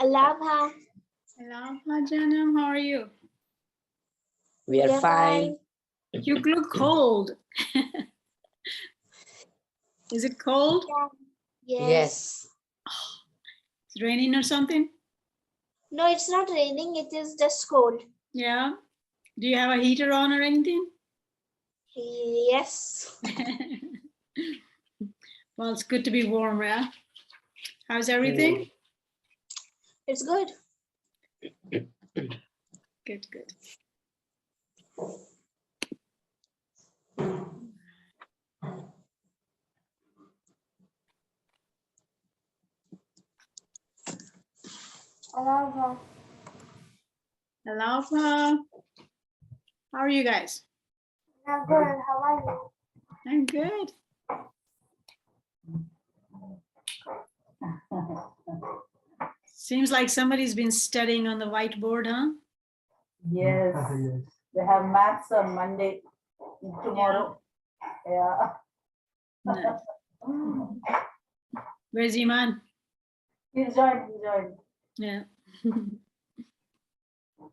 Allah. Hello, Janam. How are you? We are fine. You look cold. Is it cold? Yes. It's raining or something? No, it's not raining. It is just cold. Yeah. Do you have a heater on or anything? Yes. Well, it's good to be warm, yeah? How's everything? It's good. Good, good. Allah. Hello, how are you guys? I'm good. How are you? I'm good. Seems like somebody's been studying on the whiteboard, huh? Yes. They have maths on Monday, tomorrow. Yeah. Nice. Where's Iman? He's joined. Yeah.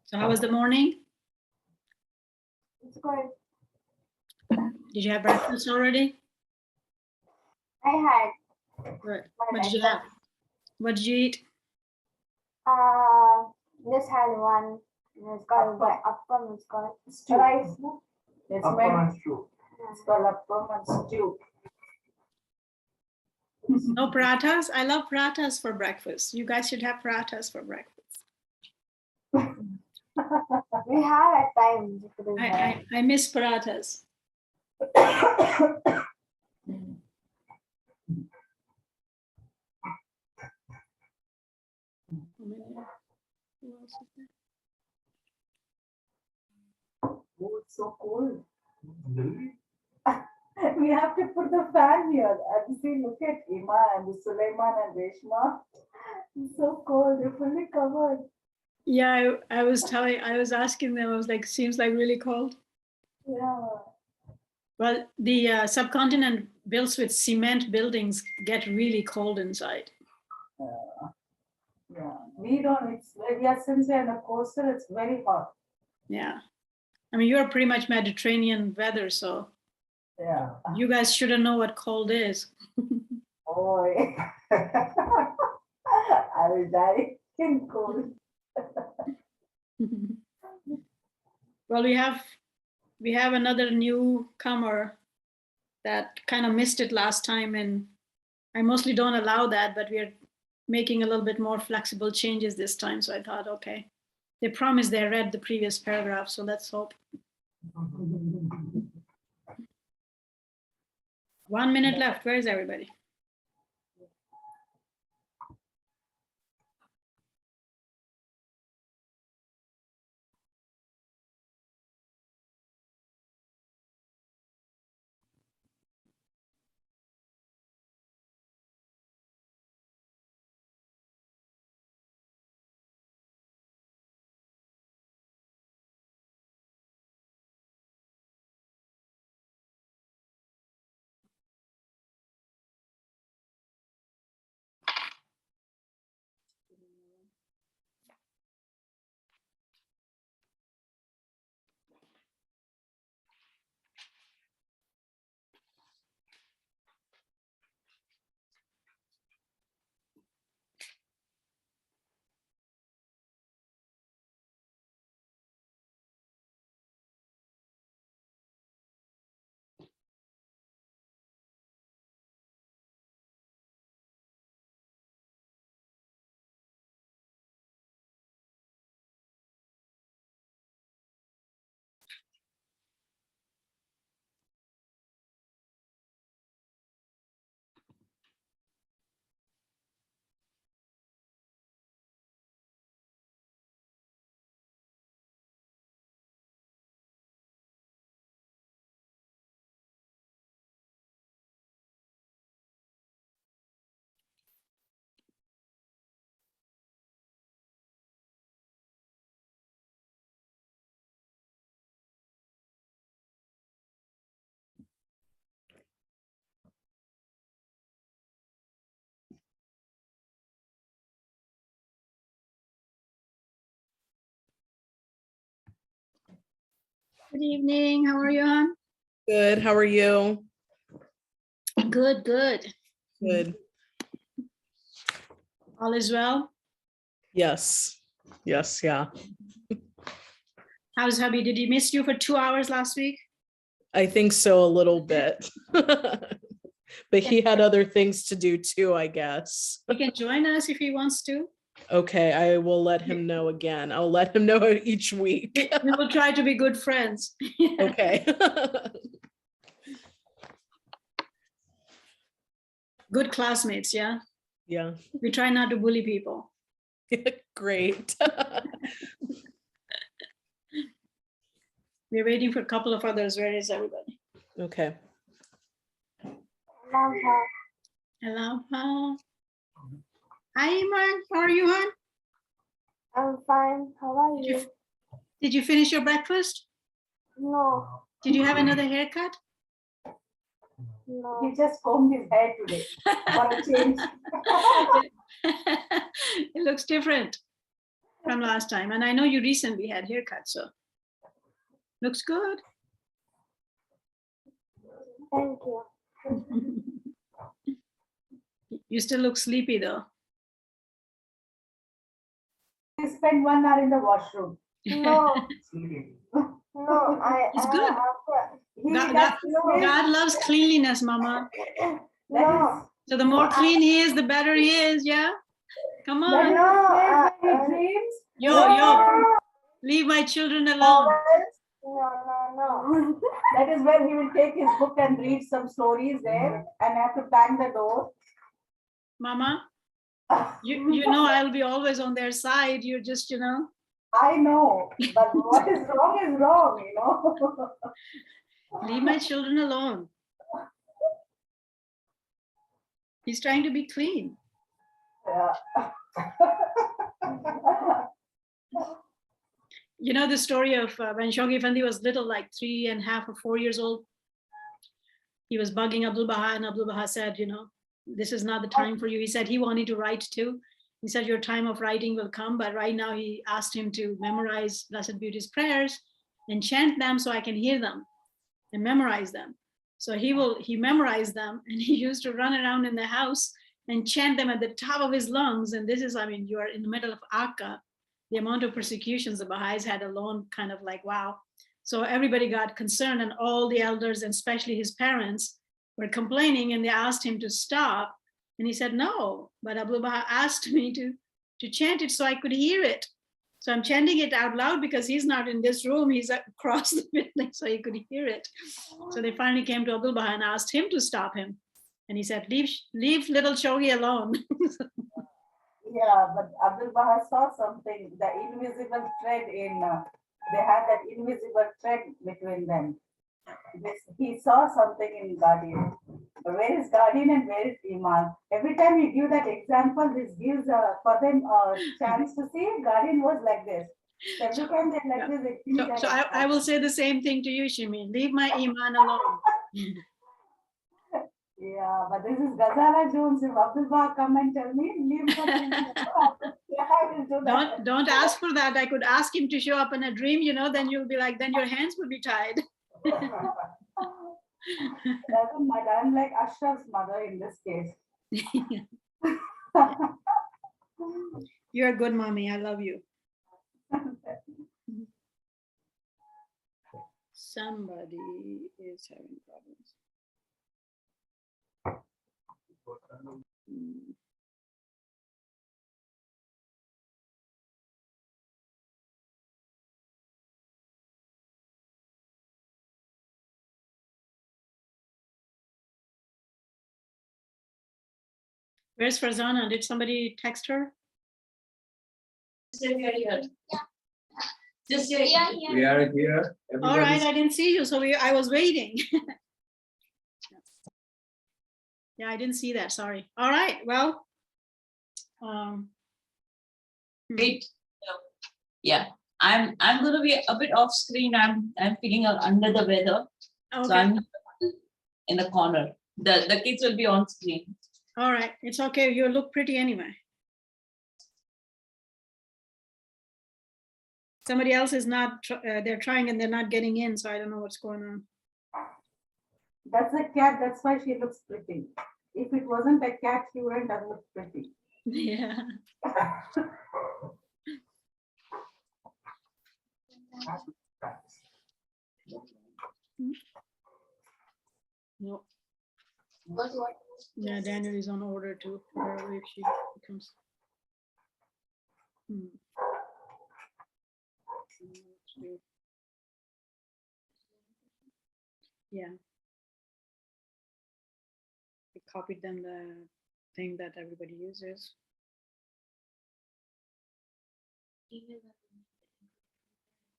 So how was the morning? It's good. Did you have breakfast already? I had Good. What did you have? What did you eat? just had one. It's called appam. It's called Stew. rice. It's called appam and stew. No parathas? I love parathas for breakfast. You guys should have parathas for breakfast. We have at times. I miss parathas. Oh, it's so cold. We have to put the fan here. And see, look at Iman and Sulaiman and Reshma. It's so cold. They're fully covered. Yeah, I was asking them, I was like, seems like really cold. Yeah. Well, the subcontinent built with cement buildings get really cold inside. Yeah. We don't, it's, since we're on the coastal, it's very hot. Yeah. I mean, you're pretty much Mediterranean weather, so Yeah. you guys shouldn't know what cold is. Oh, I will die in cold. Well, we have another newcomer that kind of missed it last time, and I mostly don't allow that, but we are making a little bit more flexible changes this time. So I thought, okay, they promised they read the previous paragraph, so let's hope. 1 minute left. Where is everybody? Good evening. How are you, hon? Good. How are you? Good, good. Good. All is well? Yes. Yes. Yeah. How's hubby? Did he miss you for 2 hours last week? I think so, a little bit. But he had other things to do too, I guess. He can join us if he wants to. Okay, I will let him know again. I'll let him know each week. We will try to be good friends. Okay. Good classmates, yeah? Yeah. We try not to bully people. Great. We're waiting for a couple of others. Where is everybody? Okay. Love her. Hello. Hi, Iman. How are you, hon? I'm fine. How are Did you? you, did you finish your breakfast? No, Did you have another haircut? no. He just combed his hair today for a change. It looks different from last time. And I know you recently had haircut, so looks good. Thank you. You still look sleepy though. He spent 1 hour in the washroom. No, no, It's good. He God, just God loves cleanliness, Mama. no. So the more clean he is, the better he is. Yeah. Come That is on. the place where he dreams. Yo, leave my children alone. No. That is where he will take his book and read some stories there and have to bang the door. Mama, you know I'll be always on their side. You're just, I know, but what is wrong, you know. leave my children alone. He's trying to be clean. Yeah. You know the story of when Shoghi Effendi was little, like 3.5 or 4 years old. He was bugging Abdul Baha, and Abdul Baha said, this is not the time for you. He said he wanted to write too. He said your time of writing will come, but right now he asked him to memorize Blessed Beauty's prayers and chant them so I can hear them and memorize them. So he memorized them, and he used to run around in the house and chant them at the top of his lungs. And this is, you are in the middle of Akka. The amount of persecutions the Baha'is had alone, kind of like, wow. So everybody got concerned, and all the elders, and especially his parents, were complaining, and they asked him to stop. And he said, no, but Abdul Baha asked me to chant it so I could hear it. So I'm chanting it out loud because he's not in this room. He's across the building, so he could hear it. So they finally came to Abdul Baha and asked him to stop him. And he said, leave little Shoghi alone. Yeah, but Abdul Baha saw something, the invisible thread they had that invisible thread between them. He saw something in Guardian. Where is Guardian and where is Iman? Every time you give that example, this gives for them a chance to see Guardian was like this. Every time they're like this, it feels So I will say the same thing to you, Shimin. Leave my Iman alone. Yeah, but this is Ghazala Jones. If Abdul Baha come and tell me, leave for him. Yeah, I will do that. Don't ask for that. I could ask him to show up in a dream, then you'll be like, then your hands would be tied. I'm like Ashraf's mother in this case. You're a good mommy. I love you. Somebody is having problems. Where's Farzana? Did somebody text her? We are here. We are here. All right, I didn't see you, so I was waiting. Yeah, I didn't see that. Sorry. All right. Well. Wait. Yeah, I'm going to be a bit off screen. I'm feeling under the weather, so Okay. I'm in the corner. The kids will be on screen. All right. It's okay. You look pretty anyway. Somebody else is not, they're trying and they're not getting in, so I don't know what's going on. That's a cat, that's why she looks pretty. If it wasn't a cat, she wouldn't have looked pretty. Yeah. No. Yeah, Daniel is on order to put her away if she becomes. Yeah. I copied them the thing that everybody uses. Can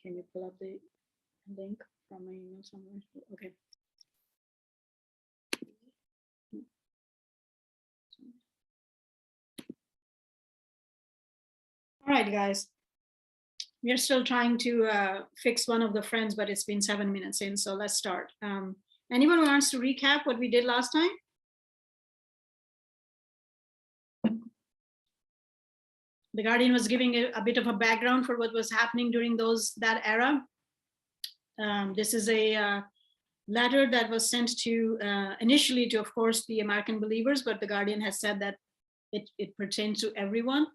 you pull up the link from my email somewhere? Okay. All right, guys. We are still trying to fix one of the friends, but it's been 7 minutes in, so let's start. Anyone who wants to recap what we did last time? The Guardian was giving a bit of a background for what was happening during that era. This is a letter that was sent to initially to, of course, the American believers, but the Guardian has said that it pertains to everyone.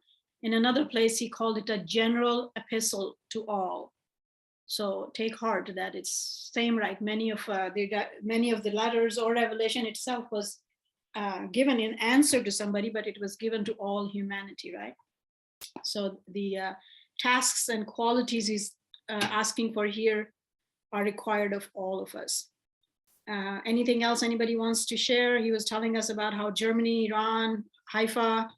In another place, he called it a general epistle to all. So take heart that it's same, right? Many of the letters or revelation itself was given in answer to somebody, but it was given to all humanity, right? So the tasks and qualities he's asking for here are required of all of us. Anything else anybody wants to share? He was telling us about how Germany, Iran, Haifa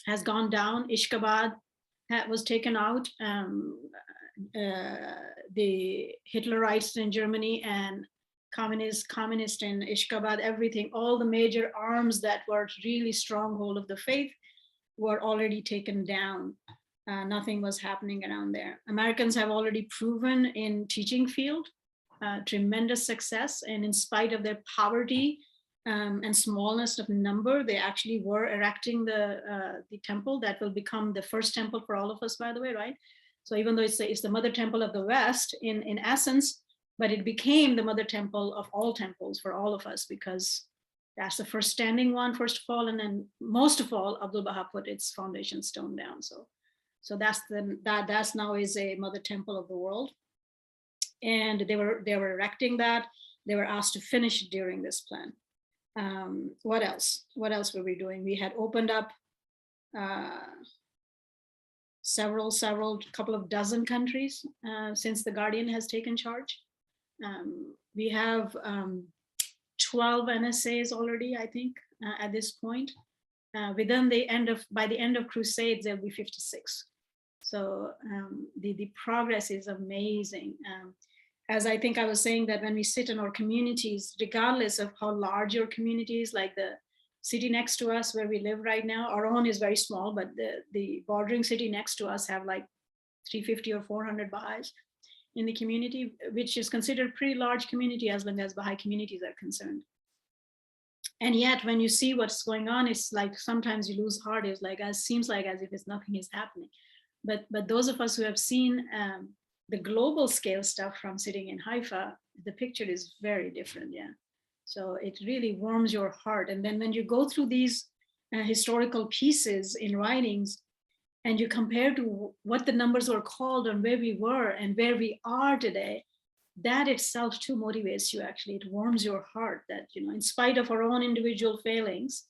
has gone down. Ishkabad was taken out. The Hitlerites in Germany and communist in Ishkabad, everything, all the major arms that were really stronghold of the faith were already taken down. Nothing was happening around there. Americans have already proven in teaching field tremendous success, and in spite of their poverty and smallness of number, they actually were erecting the temple that will become the first temple for all of us, by the way, right? So even though it's the mother temple of the West in essence, but it became the mother temple of all temples for all of us, because that's the first standing one, first of all, and then most of all, Abdul Baha put its foundation stone down. So that's now is a mother temple of the world, and they were erecting that. They were asked to finish it during this plan. What else? What else were we doing? We had opened up couple of dozen countries since the Guardian has taken charge. We have 12 NSAs already, I think, at this point. By the end of Crusades, there'll be 56. So the progress is amazing. As I think I was saying, that when we sit in our communities, regardless of how large your community is, like the city next to us where we live right now, our own is very small, but the bordering city next to us have like 350 or 400 Baha'is in the community, which is considered pretty large community as long as Baha'i communities are concerned. And yet when you see what's going on, it's like sometimes you lose heart. It's like, it seems like as if nothing is happening. But those of us who have seen the global scale stuff from sitting in Haifa, the picture is very different, yeah. So it really warms your heart. And then when you go through these historical pieces in writings, and you compare to what the numbers were called and where we were and where we are today, that itself too motivates you. Actually, it warms your heart that, you know, in spite of our own individual failings,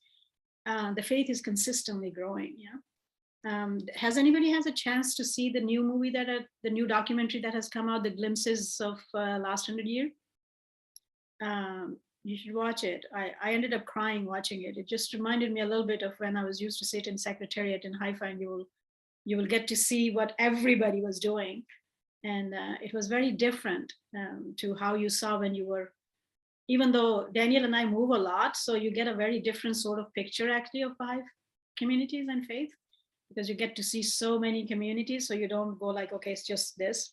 the faith is consistently growing, yeah. Has anybody has a chance to see the new movie the new documentary that has come out, The Glimpses of Last 100 Years? You should watch it. I ended up crying watching it. It just reminded me a little bit of when I was used to sit in Secretariat in Haifa, and you will get to see what everybody was doing. And it was very different to how you saw when you were, even though Daniel and I move a lot, so you get a very different sort of picture actually of Baha'i communities and faith, because you get to see so many communities, so you don't go like, okay, it's just this.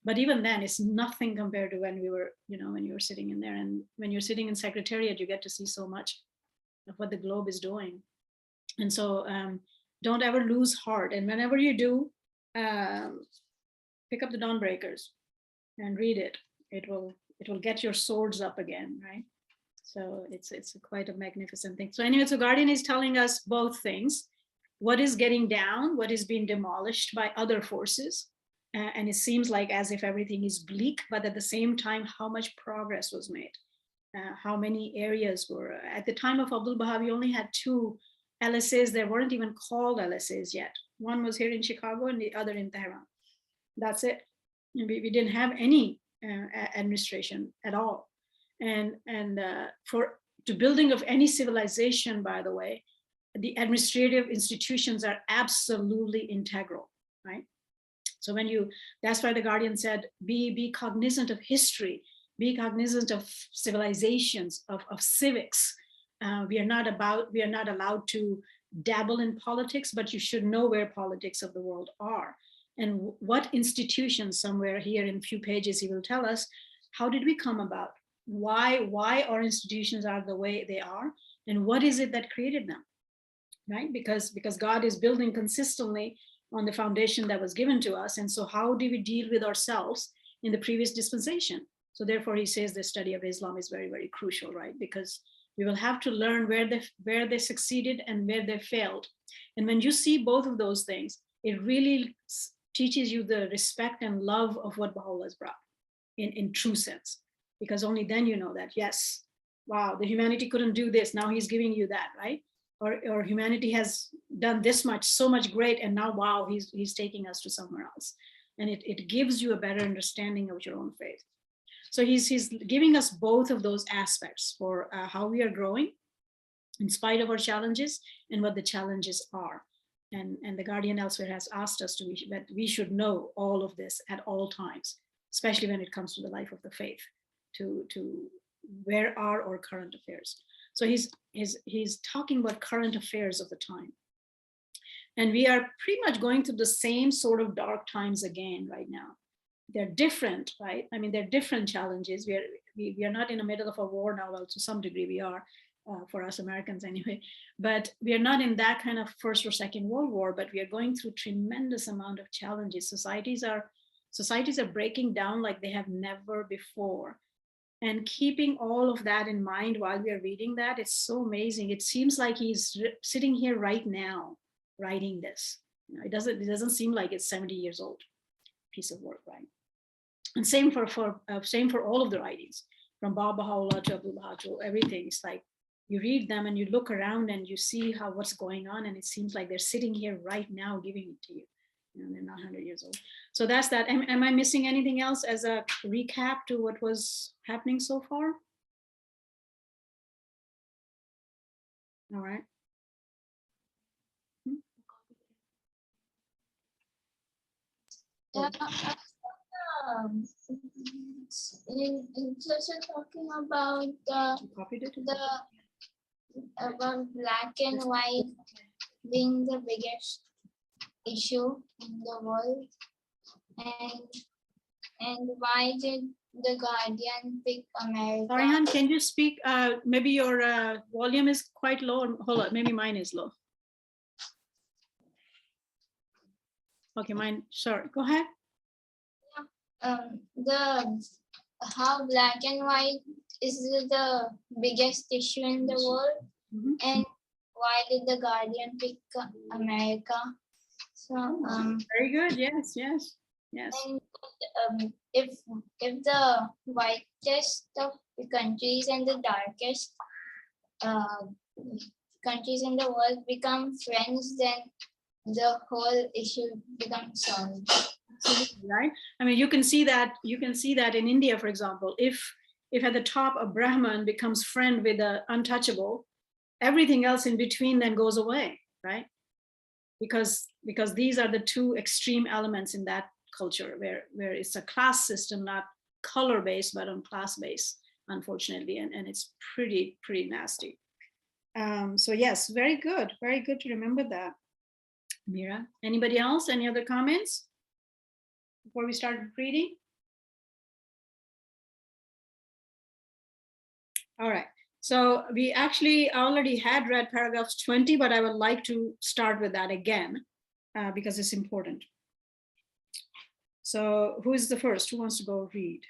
But even then, it's nothing compared to when we were, you know, when you were sitting in there. And when you're sitting in Secretariat, you get to see so much of what the globe is doing. And so don't ever lose heart. And whenever you do, pick up the Dawnbreakers and read it. It will get your swords up again, right? So it's quite a magnificent thing. So anyway, so Guardian is telling us both things: what is getting down, what is being demolished by other forces, and it seems like as if everything is bleak, but at the same time, how much progress was made, how many areas were. At the time of Abdul Baha, we only had 2 LSAs. They weren't even called LSAs yet. One was here in Chicago and the other in Tehran. That's it. We didn't have any administration at all. And for the building of any civilization, by the way, the administrative institutions are absolutely integral, right? So that's why the Guardian said, be cognizant of history, be cognizant of civilizations, of civics. We are not allowed to dabble in politics, but you should know where politics of the world are. And what institutions, somewhere here in a few pages, he will tell us, how did we come about? Why our institutions are the way they are? And what is it that created them, right? Because God is building consistently on the foundation that was given to us. And so how do we deal with ourselves in the previous dispensation? So therefore he says the study of Islam is very, very crucial, right? Because we will have to learn where they succeeded and where they failed. And when you see both of those things, it really teaches you the respect and love of what Baha'u'llah has brought in true sense. Because only then you know that, yes, wow, the humanity couldn't do this. Now he's giving you that, right? Or humanity has done this much, so much great, and now, wow, he's taking us to somewhere else. And it gives you a better understanding of your own faith. So he's giving us both of those aspects for how we are growing in spite of our challenges and what the challenges are. And the Guardian elsewhere has asked us that we should know all of this at all times, especially when it comes to the life of the faith, to where are our current affairs. So he's talking about current affairs of the time. And we are pretty much going through the same sort of dark times again right now. They're different, right? I mean, they're different challenges. We are not in the middle of a war now. Well, to some degree we are, for us Americans anyway, but we are not in that kind of First or Second World War, but we are going through tremendous amount of challenges. Societies are breaking down like they have never before. And keeping all of that in mind while we are reading that, it's so amazing. It seems like he's sitting here right now writing this. You know, it doesn't seem like it's 70 years old piece of work, right? And same for all of the writings, from Baha'u'llah to Abdul Baha to everything. It's like you read them and you look around and you see what's going on, and it seems like they're sitting here right now giving it to you. You know, they're not 100 years old. So that's that. Am I missing anything else as a recap to what was happening so far? All right. Just talking about about black and white being the biggest issue in the world, and why did the Guardian pick America? Arihan, can you speak? Maybe your volume is quite low. Hold on, maybe mine is low. Okay, mine. Sorry, go ahead. How black and white is the biggest issue in the world, and why did the Guardian pick America? So very good. Yes. And if the whitest of the countries and the darkest countries in the world become friends, then the whole issue becomes solved. Absolutely, right? I mean, you can see that in India, for example, if at the top a Brahman becomes friend with the untouchable, everything else in between then goes away, right? Because these are the two extreme elements in that culture where it's a class system, not color based, but on class based, unfortunately, and it's pretty nasty. So yes, very good to remember that. Mira, anybody else? Any other comments before we start reading? All right, so we actually already had read paragraphs 20, but I would like to start with that again because it's important. So who is the first? Who wants to go read?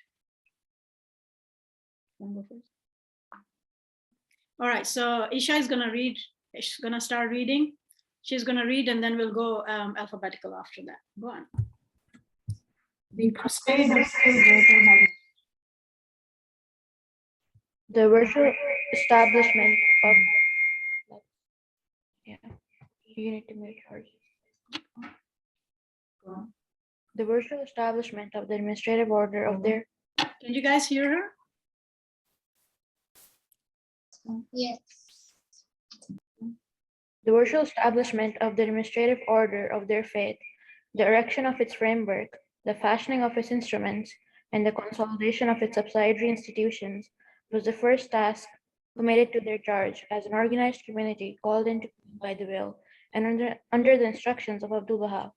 Wanna go first? All right, so Isha is gonna read. She's gonna start reading. She's gonna read, and then we'll go alphabetical after that. Go on. The crusade of greater magnitude. The virtual establishment of you need to mute her. The virtual establishment of the administrative order of their Can you guys hear her? Yes. the virtual establishment of the administrative order of their faith, the erection of its framework, the fashioning of its instruments, and the consolidation of its subsidiary institutions was the first task committed to their charge as an organized community called into by the will and under the instructions of Abdul Baha.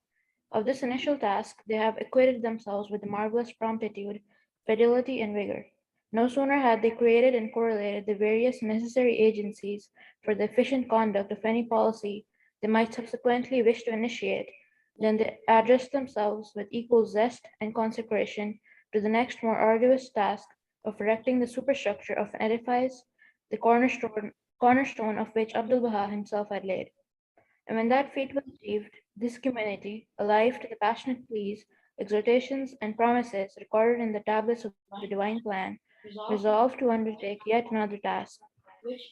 Of this initial task, they have acquitted themselves with marvelous promptitude, fidelity, and vigor. No sooner had they created and correlated the various necessary agencies for the efficient conduct of any policy they might subsequently wish to initiate than they addressed themselves with equal zest and consecration to the next more arduous task of erecting the superstructure of an edifice, the cornerstone of which Abdul Baha himself had laid. And when that feat was achieved, this community, alive to the passionate pleas, exhortations, and promises recorded in the tablets of the divine plan, resolved to undertake yet another task,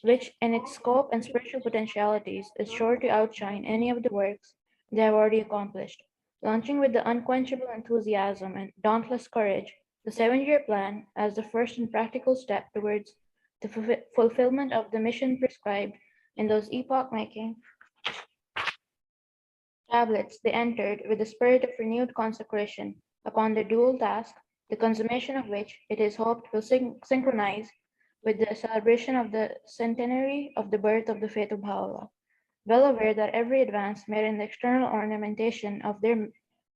which in its scope and spiritual potentialities is sure to outshine any of the works they have already accomplished. Launching with the unquenchable enthusiasm and dauntless courage, the 7-year plan as the first and practical step towards the fulfillment of the mission prescribed in those epoch-making tablets, they entered with a spirit of renewed consecration upon their dual task, the consummation of which it is hoped will synchronize with the celebration of the centenary of the birth of the faith of Baha'u'llah. Well aware that every advance made in the external ornamentation of their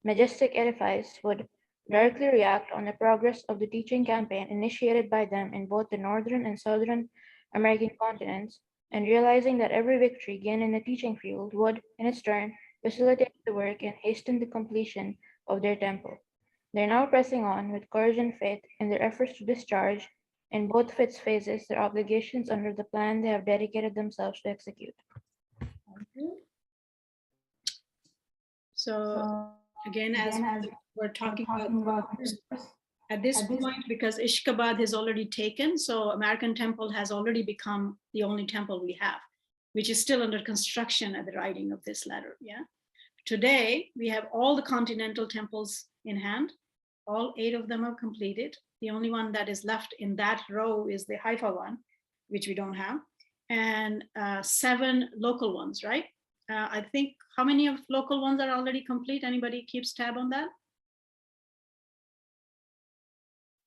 majestic edifice would directly react on the progress of the teaching campaign initiated by them in both the northern and southern American continents, and realizing that every victory gained in the teaching field would, in its turn, facilitate the work and hasten the completion of their temple. They are now pressing on with courage and faith in their efforts to discharge, in both of its phases, their obligations under the plan they have dedicated themselves to execute. So again, as we're talking about at this point, because Ishkabad is already taken, so American Temple has already become the only temple we have, which is still under construction at the writing of this letter. Yeah. Today, we have all the continental temples in hand. All 8 of them are completed. The only one that is left in that row is the Haifa one, which we don't have, and 7 local ones, right? I think, how many of local ones are already complete? Anybody keeps tab on that?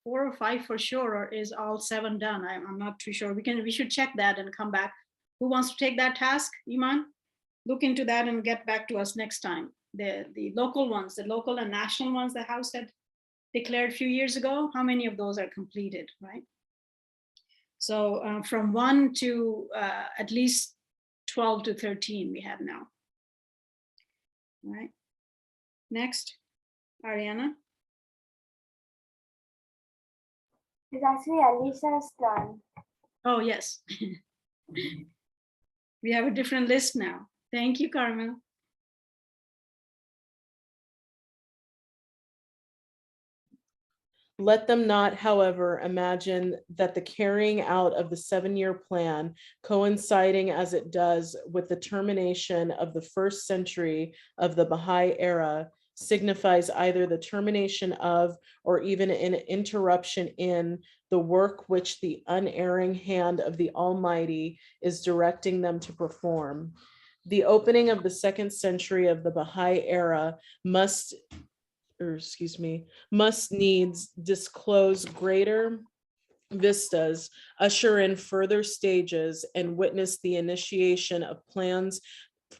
4 or 5 for sure, or is all 7 done? I'm not too sure. We should check that and come back. Who wants to take that task? Iman, look into that and get back to us next time. The local ones, the local and national ones the House had declared a few years ago, how many of those are completed, right? So from 1 to at least 12 to 13 we have now. All right. Next, Ariana. It's actually Alicia's turn. Oh, yes. We have a different list now. Thank you, Carmel. Let them not, however, imagine that the carrying out of the 7-year plan, coinciding as it does with the termination of the 1st century of the Baha'i era, signifies either the termination of or even an interruption in the work which the unerring hand of the Almighty is directing them to perform. The opening of the 2nd century of the Baha'i era must needs disclose greater vistas, usher in further stages, and witness the initiation of plans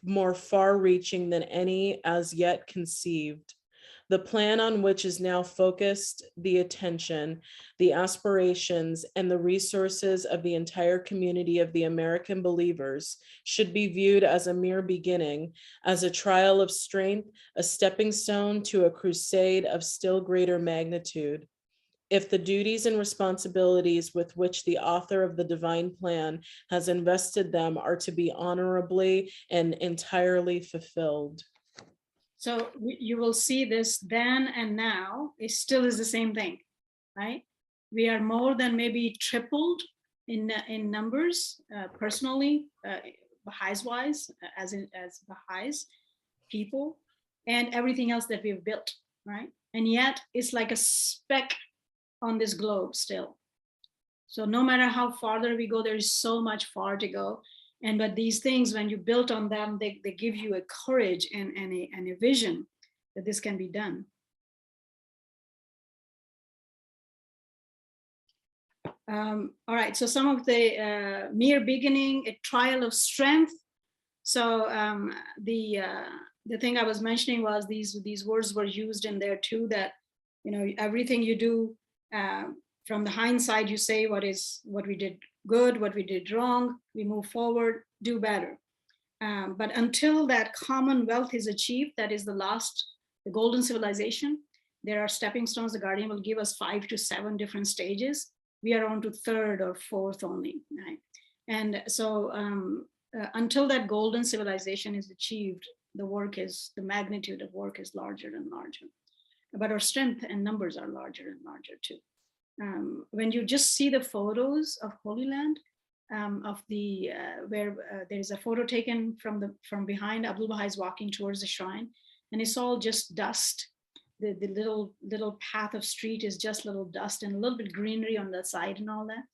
more far-reaching than any as yet conceived. The plan on which is now focused the attention, the aspirations, and the resources of the entire community of the American believers should be viewed as a mere beginning, as a trial of strength, a stepping stone to a crusade of still greater magnitude. If the duties and responsibilities with which the author of the divine plan has invested them are to be honorably and entirely fulfilled. So you will see this then and now, it still is the same thing, right? We are more than maybe tripled in numbers, personally, Baha'is wise, as Baha'is people, and everything else that we've built, right? And yet it's like a speck on this globe still. So no matter how farther we go, there is so much far to go. And but these things, when you built on them, they give you a courage and a vision that this can be done. All right, so some of the mere beginning, a trial of strength. So the thing I was mentioning was these words were used in there too, that, you know, everything you do, from the hindsight, you say what we did good, what we did wrong, we move forward, do better. But until that commonwealth is achieved, that is the golden civilization, there are stepping stones. The Guardian will give us 5 to 7 different stages. We are on to 3rd or 4th only, right? And so until that golden civilization is achieved, the magnitude of work is larger and larger. But our strength and numbers are larger and larger too. When you just see the photos of Holy Land, of the where there's a photo taken from behind, Abdul Baha is walking towards the shrine, and it's all just dust. The little path of street is just little dust and a little bit greenery on the side and all that.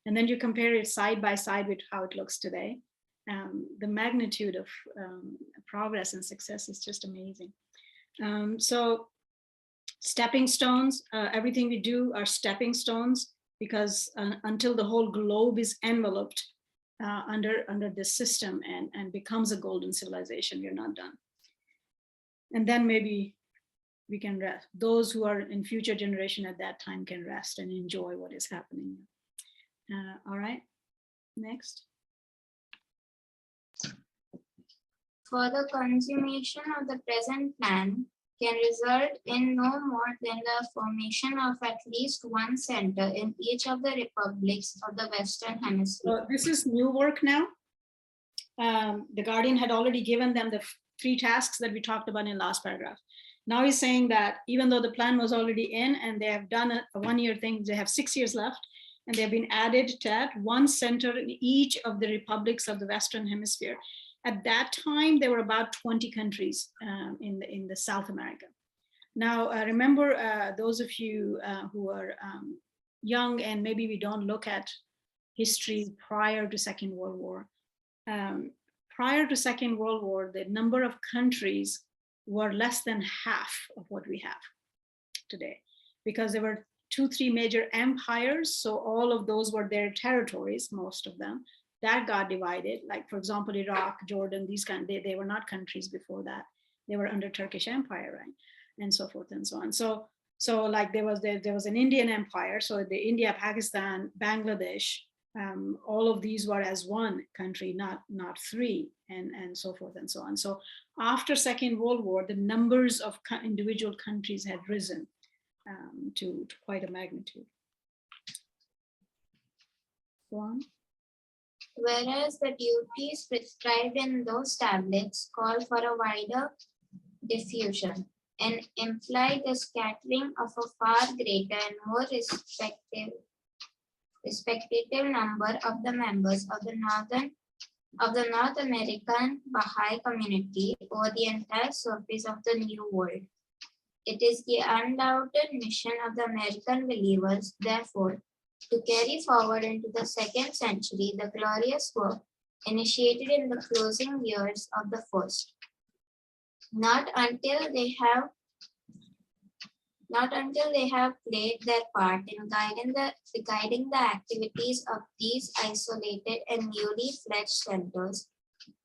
And then you compare it side by side with how it looks today. The magnitude of progress and success is just amazing. So stepping stones, everything we do are stepping stones, because until the whole globe is enveloped under this system and becomes a golden civilization, we're not done. And then maybe we can rest. Those who are in future generation at that time can rest and enjoy what is happening. All right, next. For the consummation of the present plan can result in no more than the formation of at least one center in each of the republics of the Western Hemisphere. So this is new work now. The Guardian had already given them the 3 tasks that we talked about in last paragraph. Now he's saying that even though the plan was already in and they have done a 1-year thing, they have 6 years left, and they've been added to that, one center in each of the republics of the Western Hemisphere. At that time, there were about 20 countries in the South America. Now, remember, those of you who are young and maybe we don't look at history prior to Second World War. Prior to Second World War, the number of countries were less than half of what we have today, because there were 2-3 major empires. So all of those were their territories, most of them. That got divided. Like, for example, Iraq, Jordan, these they were not countries before that. They were under Turkish Empire, right? And so forth and so on. So like there was an Indian empire. So the India, Pakistan, Bangladesh, all of these were as one country, not 3, and so forth and so on. So after Second World War, the numbers of individual countries had risen to quite a magnitude. Go on. Whereas the duties prescribed in those tablets call for a wider diffusion and imply the scattering of a far greater and more respective number of the members of the North American Baha'i community over the entire surface of the New World. It is the undoubted mission of the American believers, therefore, to carry forward into the 2nd century the glorious work initiated in the closing years of the first. Not until they have played their part in guiding the activities of these isolated and newly fledged centers,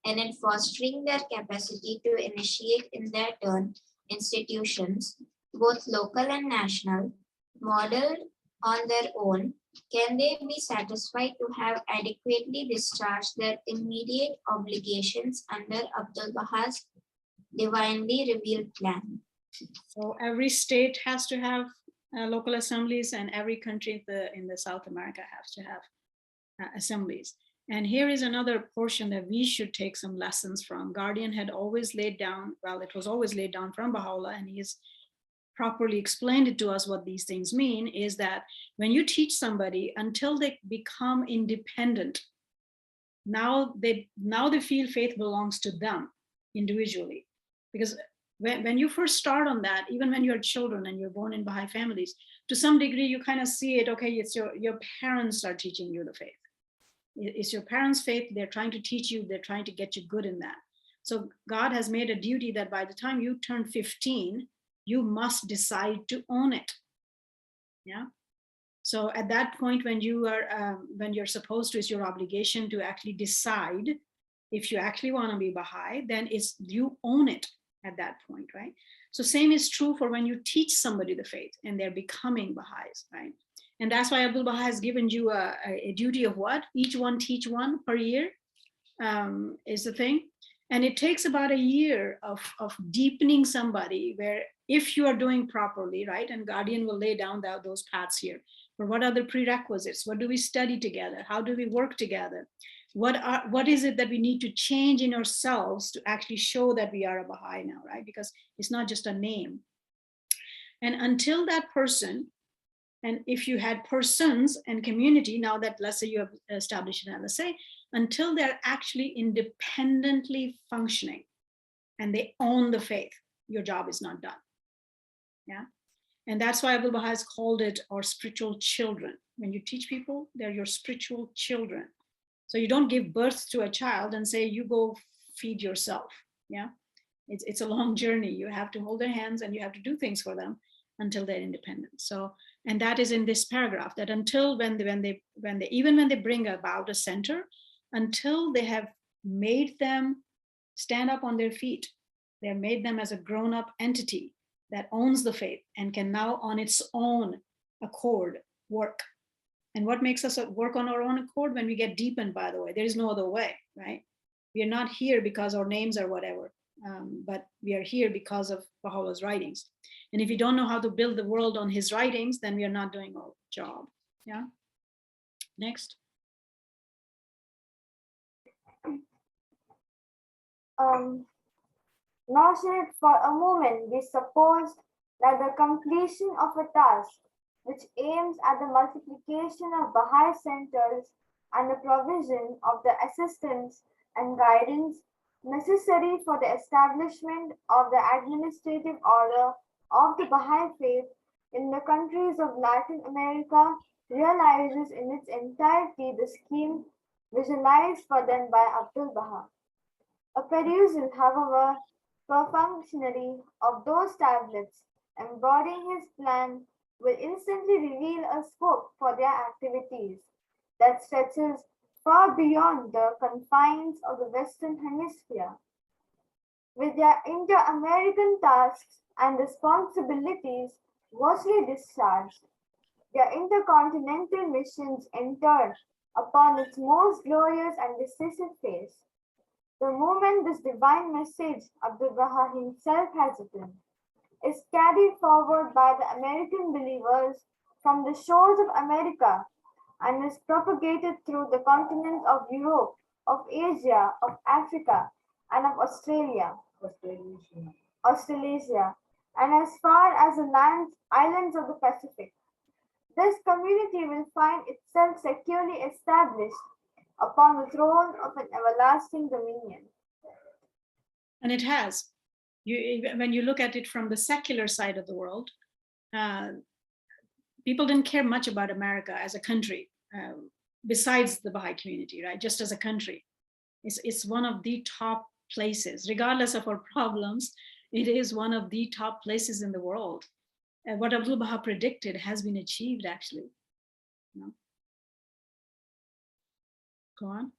and in fostering their capacity to initiate in their turn institutions, both local and national, modeled on their own, can they be satisfied to have adequately discharged their immediate obligations under Abdul Baha's divinely revealed plan? So every state has to have local assemblies, and every country in the South America has to have assemblies. And here is another portion that we should take some lessons from. Guardian had always laid down, well, it was always laid down from Baha'u'llah, and he's properly explained it to us what these things mean, is that when you teach somebody until they become independent, now they feel faith belongs to them individually. Because when you first start on that, even when you're children and you're born in Baha'i families, to some degree you kind of see it, okay, it's your parents are teaching you the faith. It's your parents' faith. They're trying to teach you, they're trying to get you good in that. So God has made a duty that by the time you turn 15, you must decide to own it. Yeah. So at that point, when you're supposed to, it's your obligation to actually decide if you actually want to be Baha'i, then you own it at that point, right? So same is true for when you teach somebody the faith and they're becoming Baha'is, right? And that's why Abdul Baha has given you a duty of what? Each one teach one per year is the thing. And it takes about a year of deepening somebody, where if you are doing properly, right? And Guardian will lay down those paths here. For what are the prerequisites? What do we study together? How do we work together? What is it that we need to change in ourselves to actually show that we are a Baha'i now, right? Because it's not just a name. And until that person, and if you had persons and community, now that let's say you have established an LSA, until they're actually independently functioning and they own the faith, your job is not done. Yeah. And that's why Abdul Baha has called it our spiritual children. When you teach people, they're your spiritual children. So you don't give birth to a child and say, you go feed yourself. Yeah. It's a long journey. You have to hold their hands and you have to do things for them until they're independent. So, and that is in this paragraph, that until when they bring about a center, until they have made them stand up on their feet, they have made them as a grown-up entity that owns the faith and can now on its own accord work. And what makes us work on our own accord? When we get deepened, by the way, there is no other way, right? We are not here because our names are whatever, but we are here because of Baha'u'llah's writings. And if you don't know how to build the world on his writings, then we are not doing our job. Yeah. Next. Nor should it for a moment be supposed that the completion of a task which aims at the multiplication of Baha'i centers and the provision of the assistance and guidance necessary for the establishment of the administrative order of the Baha'i faith in the countries of Latin America realizes in its entirety the scheme visualized for them by Abdul Baha. A perusal, however, perfunctory of those tablets embodying his plan will instantly reveal a scope for their activities that stretches far beyond the confines of the Western Hemisphere. With their inter-American tasks and responsibilities vastly discharged, their intercontinental missions entered upon its most glorious and decisive phase. The moment this divine message Abdul Baha himself has written is carried forward by the American believers from the shores of America and is propagated through the continents of Europe, of Asia, of Africa, and of Australasia, and as far as the islands of the Pacific. This community will find itself securely established upon the throne of an everlasting dominion. And it has. When you look at it from the secular side of the world, people didn't care much about America as a country, besides the Baha'i community, right? Just as a country. It's one of the top places, regardless of our problems, it is one of the top places in the world. And what Abdul Baha predicted has been achieved, actually. You know? Go on.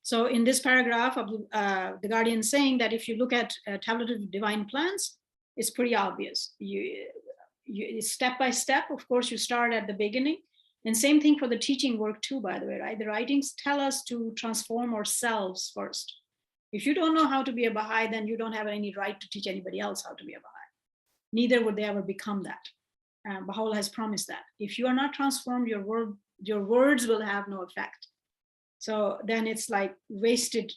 So in this paragraph, the Guardian is saying that if you look at Tablet of Divine Plans, It's pretty obvious. You step by step, of course, you start at the beginning. And same thing for the teaching work too, by the way, right? The writings tell us to transform ourselves first. If you don't know how to be a Baha'i, then you don't have any right to teach anybody else how to be a Baha'i. Neither would they ever become that. Baha'u'llah has promised that. If you are not transformed, your words will have no effect. So then it's like wasted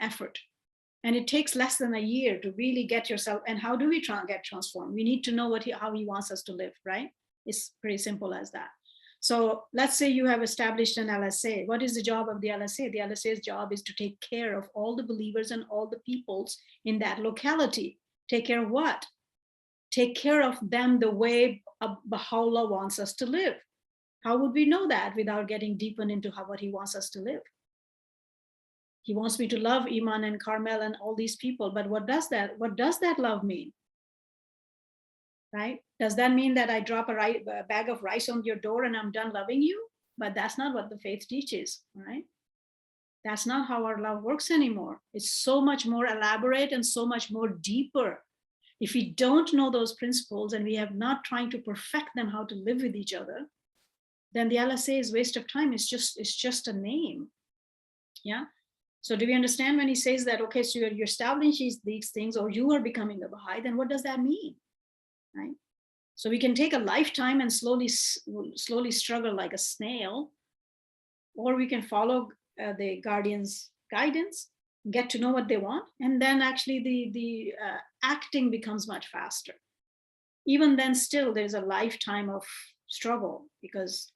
effort. And it takes less than a year to really get yourself. And how do we get transformed? We need to know how he wants us to live, right? It's pretty simple as that. So let's say you have established an LSA. What is the job of the LSA? The LSA's job is to take care of all the believers and all the peoples in that locality. Take care of what? Take care of them the way Baha'u'llah wants us to live. How would we know that without getting deeper into what he wants us to live? He wants me to love Iman and Carmel and all these people, but what does that love mean? Right? Does that mean that I drop a bag of rice on your door and I'm done loving you? But that's not what the faith teaches, right? That's not how our love works anymore. It's so much more elaborate and so much more deeper. If we don't know those principles and we have not trying to perfect them how to live with each other, then the LSA is waste of time. It's just a name. Yeah. So do we understand when he says that, okay, so you're establishing these things or you are becoming a Baha'i, then what does that mean? Right? So we can take a lifetime and slowly struggle like a snail, or we can follow the guardian's guidance, get to know what they want, and then actually the acting becomes much faster. Even then, still there's a lifetime of struggle, because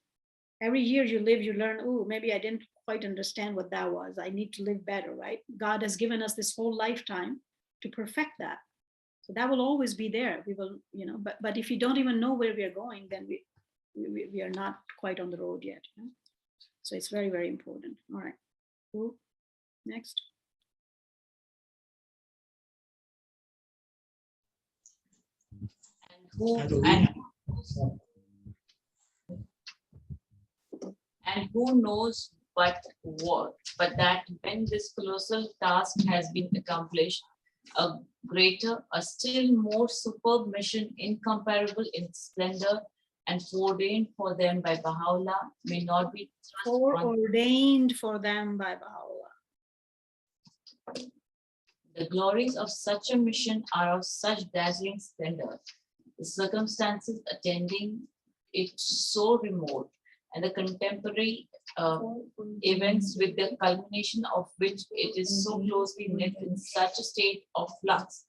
every year you live, you learn, oh, maybe I didn't quite understand what that was. I need to live better, right? God has given us this whole lifetime to perfect that. So that will always be there. We will, but if you don't even know where we are going, then we are not quite on the road yet. Right? So it's very, very important. All right, cool. Next. And who knows but that when this colossal task has been accomplished, a still more superb mission, incomparable in splendor and foreordained for them by Baha'u'llah, may not be foreordained for them by Baha'u'llah. The glories of such a mission are of such dazzling splendor, the circumstances attending it so remote, and the contemporary events with the culmination of which it is so closely knit in such a state of flux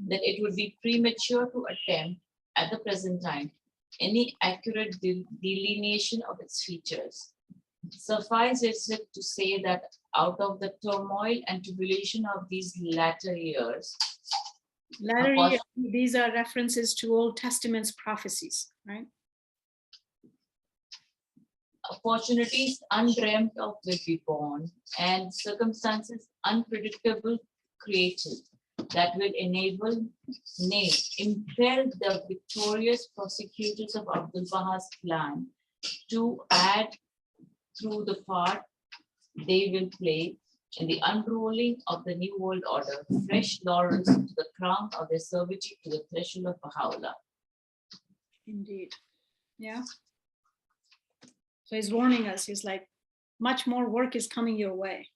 that it would be premature to attempt at the present time any accurate delineation of its features. Suffice it to say that out of the turmoil and tribulation of these latter years, these are references to Old Testament's prophecies, right? Opportunities undreamt of will be born, and circumstances unpredictable created that will enable, nay, impel the victorious prosecutors of Abdul Baha's plan to add through the part they will play in the unrolling of the New World Order, fresh laurels to the crown of their servitude to the threshold of Baha'u'llah. Indeed. Yeah. So he's warning us. He's like, much more work is coming your way.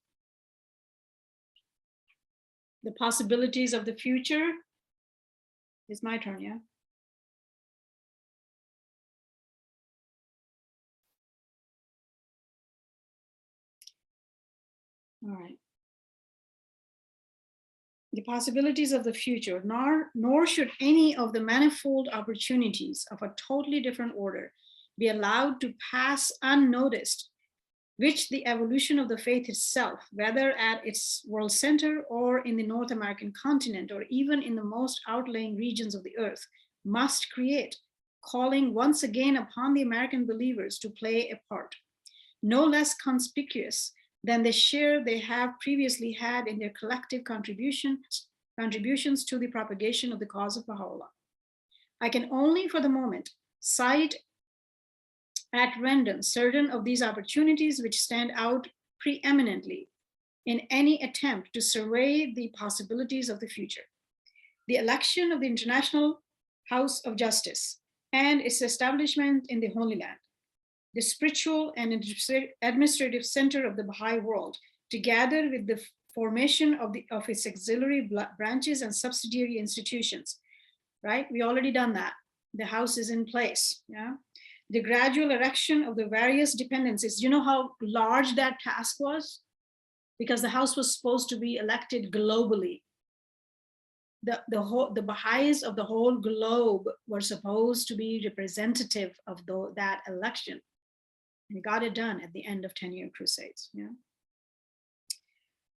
The possibilities of the future. It's my turn, yeah? All right. The possibilities of the future, nor should any of the manifold opportunities of a totally different order be allowed to pass unnoticed, which the evolution of the faith itself, whether at its world center or in the North American continent, or even in the most outlying regions of the earth, must create, calling once again upon the American believers to play a part, no less conspicuous than the share they have previously had in their collective contributions to the propagation of the cause of Baha'u'llah. I can only for the moment cite at random certain of these opportunities which stand out preeminently in any attempt to survey the possibilities of the future. the election of the International House of Justice and its establishment in the Holy Land, the spiritual and administrative center of the Baha'i world, together with the formation of its auxiliary branches and subsidiary institutions, right? We already done that. The house is in place, yeah? The gradual erection of the various dependencies. You know how large that task was? Because the house was supposed to be elected globally. The Baha'is of the whole globe were supposed to be representative of that election. And got it done at the end of 10-year crusades. Yeah.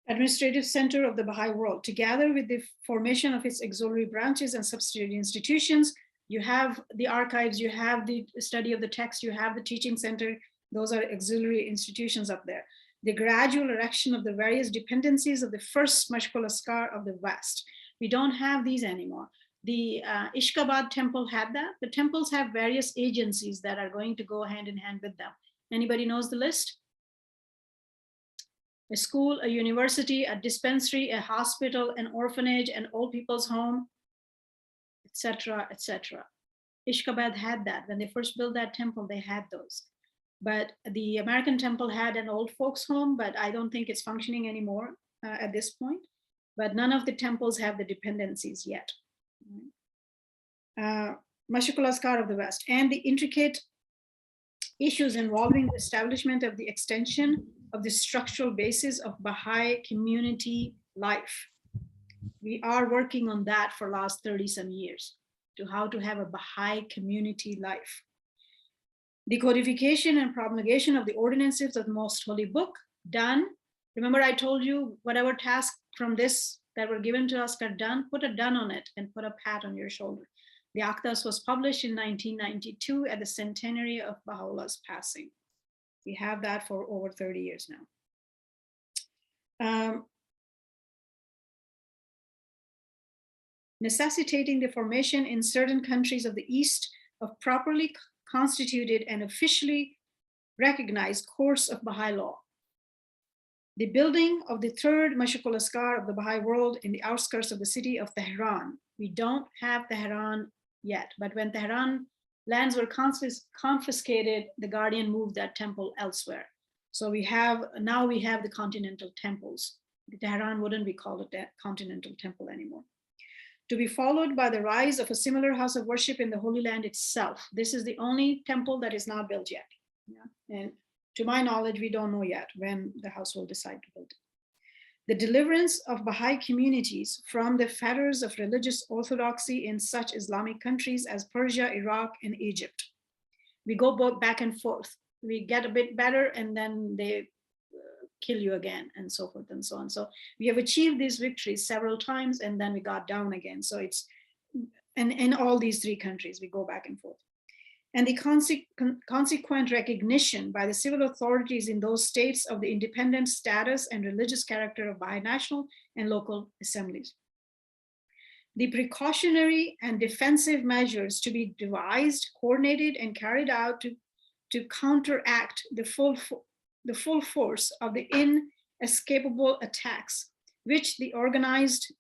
Administrative center of the Baha'i world, together with the formation of its auxiliary branches and subsidiary institutions. You have the archives, you have the study of the text, you have the teaching center. Those are auxiliary institutions up there. The gradual erection of the various dependencies of the first Mashkul Askar of the West. We don't have these anymore. The Ishkabad temple had that. The temples have various agencies that are going to go hand in hand with them. Anybody knows the list? A school, a university, a dispensary, a hospital, an orphanage, an old people's home, etc., etc. Ishkabad had that. When they first built that temple, they had those. But the American temple had an old folks home, but I don't think it's functioning anymore at this point. But none of the temples have the dependencies yet. Mashkul Askar of the West, and the intricate issues involving the establishment of the extension of the structural basis of Baha'i community life. We are working on that for the last 30 some years, to how to have a Baha'i community life. The codification and promulgation of the ordinances of the Most Holy Book, done. Remember I told you whatever task from this that were given to us got done, put a done on it and put a pat on your shoulder. The Akdas was published in 1992 at the centenary of Baha'u'llah's passing. We have that for over 30 years now. Necessitating the formation in certain countries of the East of properly constituted and officially recognized courts of Baha'i law. The building of the third Mashkul Askar of the Baha'i world in the outskirts of the city of Tehran. We don't have Tehran yet, but when Tehran lands were confiscated, the Guardian moved that temple elsewhere. So now we have the continental temples. The Tehran wouldn't be called a continental temple anymore. To be followed by the rise of a similar house of worship in the Holy Land itself. This is the only temple that is not built yet. Yeah? And to my knowledge, we don't know yet when the house will decide to build it. The deliverance of Baha'i communities from the fetters of religious orthodoxy in such Islamic countries as Persia, Iraq, and Egypt. We go back and forth. We get a bit better and then they kill you again, and so forth and so on. So we have achieved these victories several times and then we got down again. So it's, and in all these three countries, we go back and forth. And the consequent recognition by the civil authorities in those states of the independent status and religious character of Baha'i national and local assemblies. The precautionary and defensive measures to be devised, coordinated, and carried out to counteract the full force of the inescapable attacks, which the organized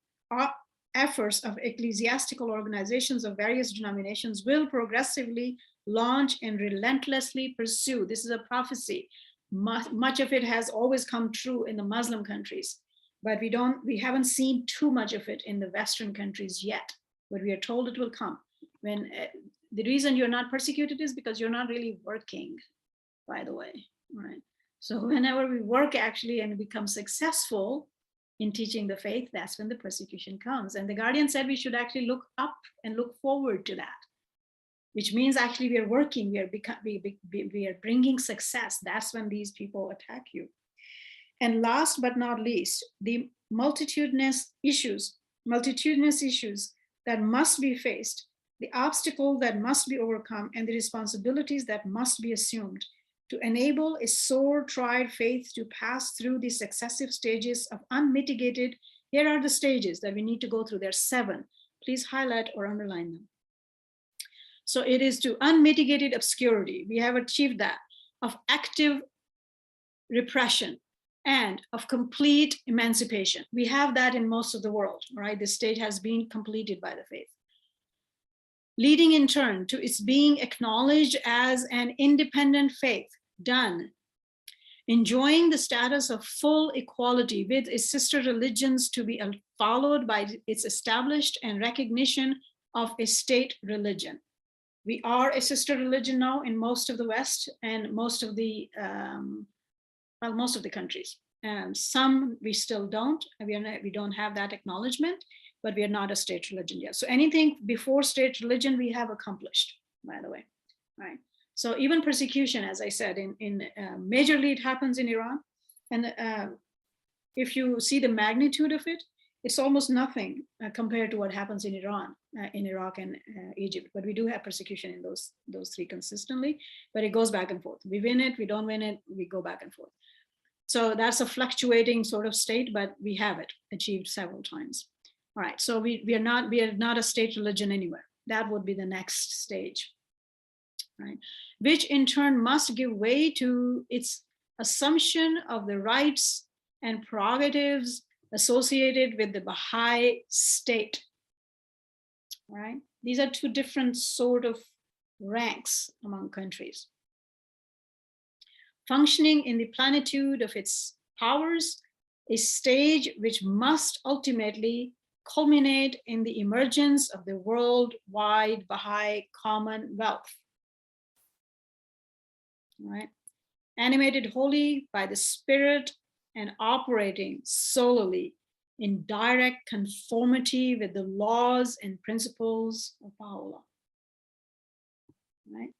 efforts of ecclesiastical organizations of various denominations will progressively launch and relentlessly pursue. This is a prophecy. Much of it has always come true in the Muslim countries, but we haven't seen too much of it in the Western countries yet, but we are told it will come. When the reason you're not persecuted is because you're not really working, by the way, right? So whenever we work actually and become successful in teaching the faith, that's when the persecution comes. And the Guardian said we should actually look up and look forward to that, which means actually we are working, we are bringing success. That's when these people attack you. And last but not least, the multitudinous issues that must be faced, the obstacle that must be overcome, and the responsibilities that must be assumed to enable a sore-tried faith to pass through the successive stages of unmitigated. Here are the stages that we need to go through. There are 7. Please highlight or underline them. So it is to unmitigated obscurity. We have achieved that, of active repression and of complete emancipation. We have that in most of the world, right? The state has been completed by the faith, leading in turn to its being acknowledged as an independent faith, done, enjoying the status of full equality with its sister religions, to be followed by its established and recognition of a state religion. We are a sister religion now in most of the West and most of the countries. Some we still don't. We don't have that acknowledgement, but we are not a state religion yet. So anything before state religion, we have accomplished, by the way, right? So even persecution, as I said, majorly it happens in Iran. And if you see the magnitude of it, it's almost nothing compared to what happens in Iran, in Iraq and Egypt. But we do have persecution in those three consistently, but it goes back and forth. We win it, we don't win it, we go back and forth. So that's a fluctuating sort of state, but we have it achieved several times. All right, so we are not a state religion anywhere. That would be the next stage, right? Which in turn must give way to its assumption of the rights and prerogatives associated with the Baha'i state, right? These are two different sort of ranks among countries. Functioning in the plenitude of its powers, a stage which must ultimately culminate in the emergence of the worldwide Baha'i commonwealth, right? Animated wholly by the spirit and operating solely in direct conformity with the laws and principles of Baha'u'llah, right?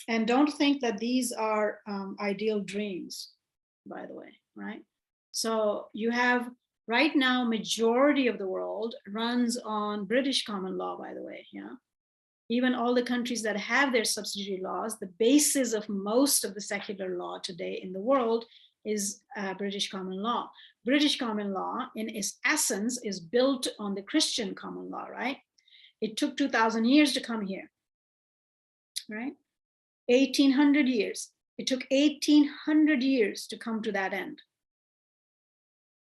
And don't think that these are ideal dreams, by the way, right? So you have right now, majority of the world runs on British common law, by the way, yeah? Even all the countries that have their subsidiary laws, the basis of most of the secular law today in the world is British common law. British common law, in its essence, is built on the Christian common law, right? It took 2,000 years to come here, right? 1,800 years. It took 1,800 years to come to that end,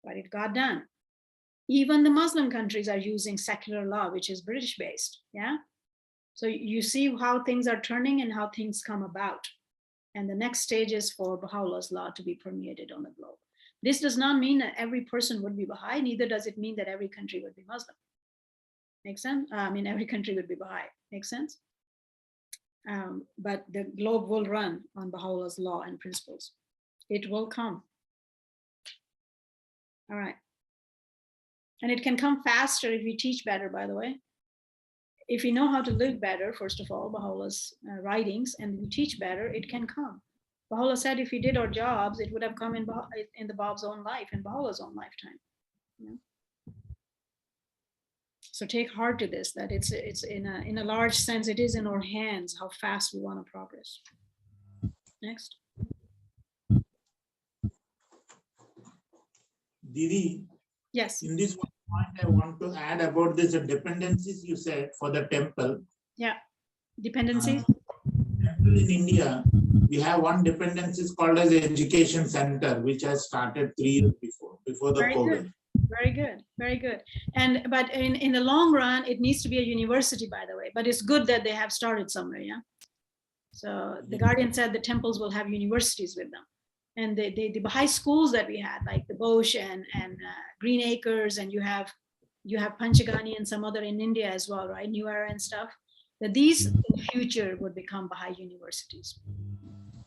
but it got done. Even the Muslim countries are using secular law, which is British based, yeah? So you see how things are turning and how things come about. And the next stage is for Baha'u'llah's law to be permeated on the globe. This does not mean that every person would be Baha'i, neither does it mean that every country would be Muslim. Make sense? I mean, every country would be Baha'i. Make sense? But the globe will run on Baha'u'llah's law and principles. It will come. All right. And it can come faster if we teach better, by the way. If we know how to live better, first of all, Baha'u'llah's writings, and we teach better, it can come. Baha'u'llah said if we did our jobs, it would have come in the Bab's own life, in Baha'u'llah's own lifetime. You know? So take heart to this, that it's in a large sense, it is in our hands how fast we want to progress. Next. Didi, yes. In this one point, I want to add about this dependencies you said for the temple. Yeah, dependencies. Temple in India, we have one dependency called as Education Center, which has started 3 years before the Very COVID. Good. Very good, very good. But in the long run, it needs to be a university, by the way. But it's good that they have started somewhere, yeah. So the Guardian said the temples will have universities with them, and the Baha'i schools that we had, like the Bosch and Green Acres, and you have Panchagani and some other in India as well, right? New Era and stuff. That these in the future would become Baha'i universities,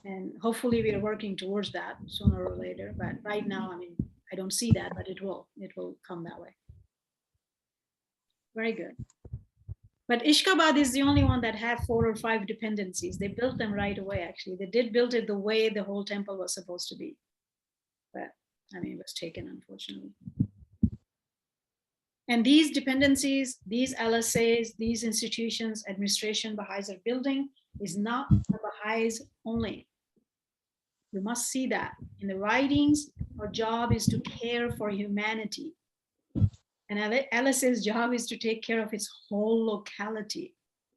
and hopefully we are working towards that sooner or later. But right now, I mean, I don't see that, but it will come that way. Very good. But Ishkabad is the only one that had 4 or 5 dependencies. They built them right away, actually. They did build it the way the whole temple was supposed to be. But I mean, it was taken, unfortunately. And these dependencies, these LSAs, these institutions, administration Baha'is are building is not for Baha'is only. We must see that. In the writings, our job is to care for humanity. And LSA's job is to take care of its whole locality.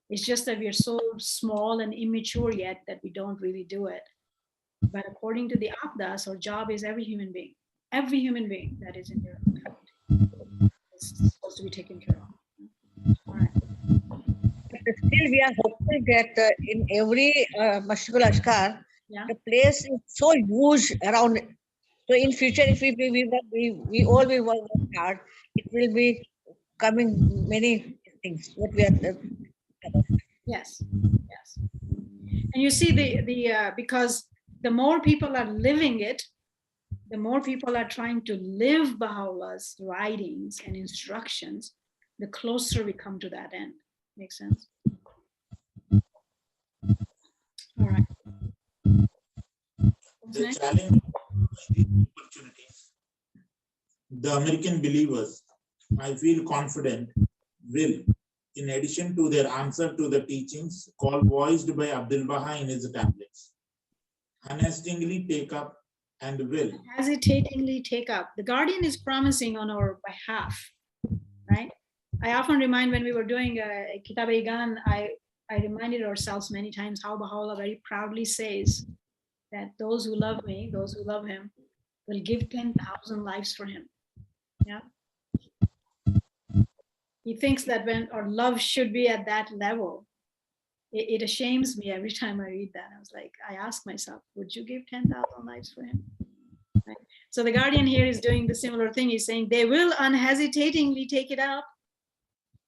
It's just that we are so small and immature yet that we don't really do it. But according to the Apdas, our job is every human being that is in your family is supposed to be taken care of. All right. But still, we are hopeful that in every Mashkul Ashkar, Yeah. the place is so huge around. So in future, if we all will work hard, it will be coming many things. What we are Yes. Yes. And you see because the more people are living it, the more people are trying to live Baha'u'llah's writings and instructions, the closer we come to that end. Makes sense? All right. What's The next? challenge of these opportunities, the American believers, I feel confident, will, in addition to their answer to the teachings called voiced by Abdul Baha in his tablets, unestingly take up and will. Hesitatingly take up. The Guardian is promising on our behalf, right? I often remind when we were doing Kitab-e-Gan, I reminded ourselves many times how Baha'u'llah very proudly says that those who love me, those who love him, will give 10,000 lives for him. Yeah. He thinks that when our love should be at that level, it ashames me every time I read that. I was like, I ask myself, would you give 10,000 lives for him? Right? So the Guardian here is doing the similar thing. He's saying they will unhesitatingly take it up.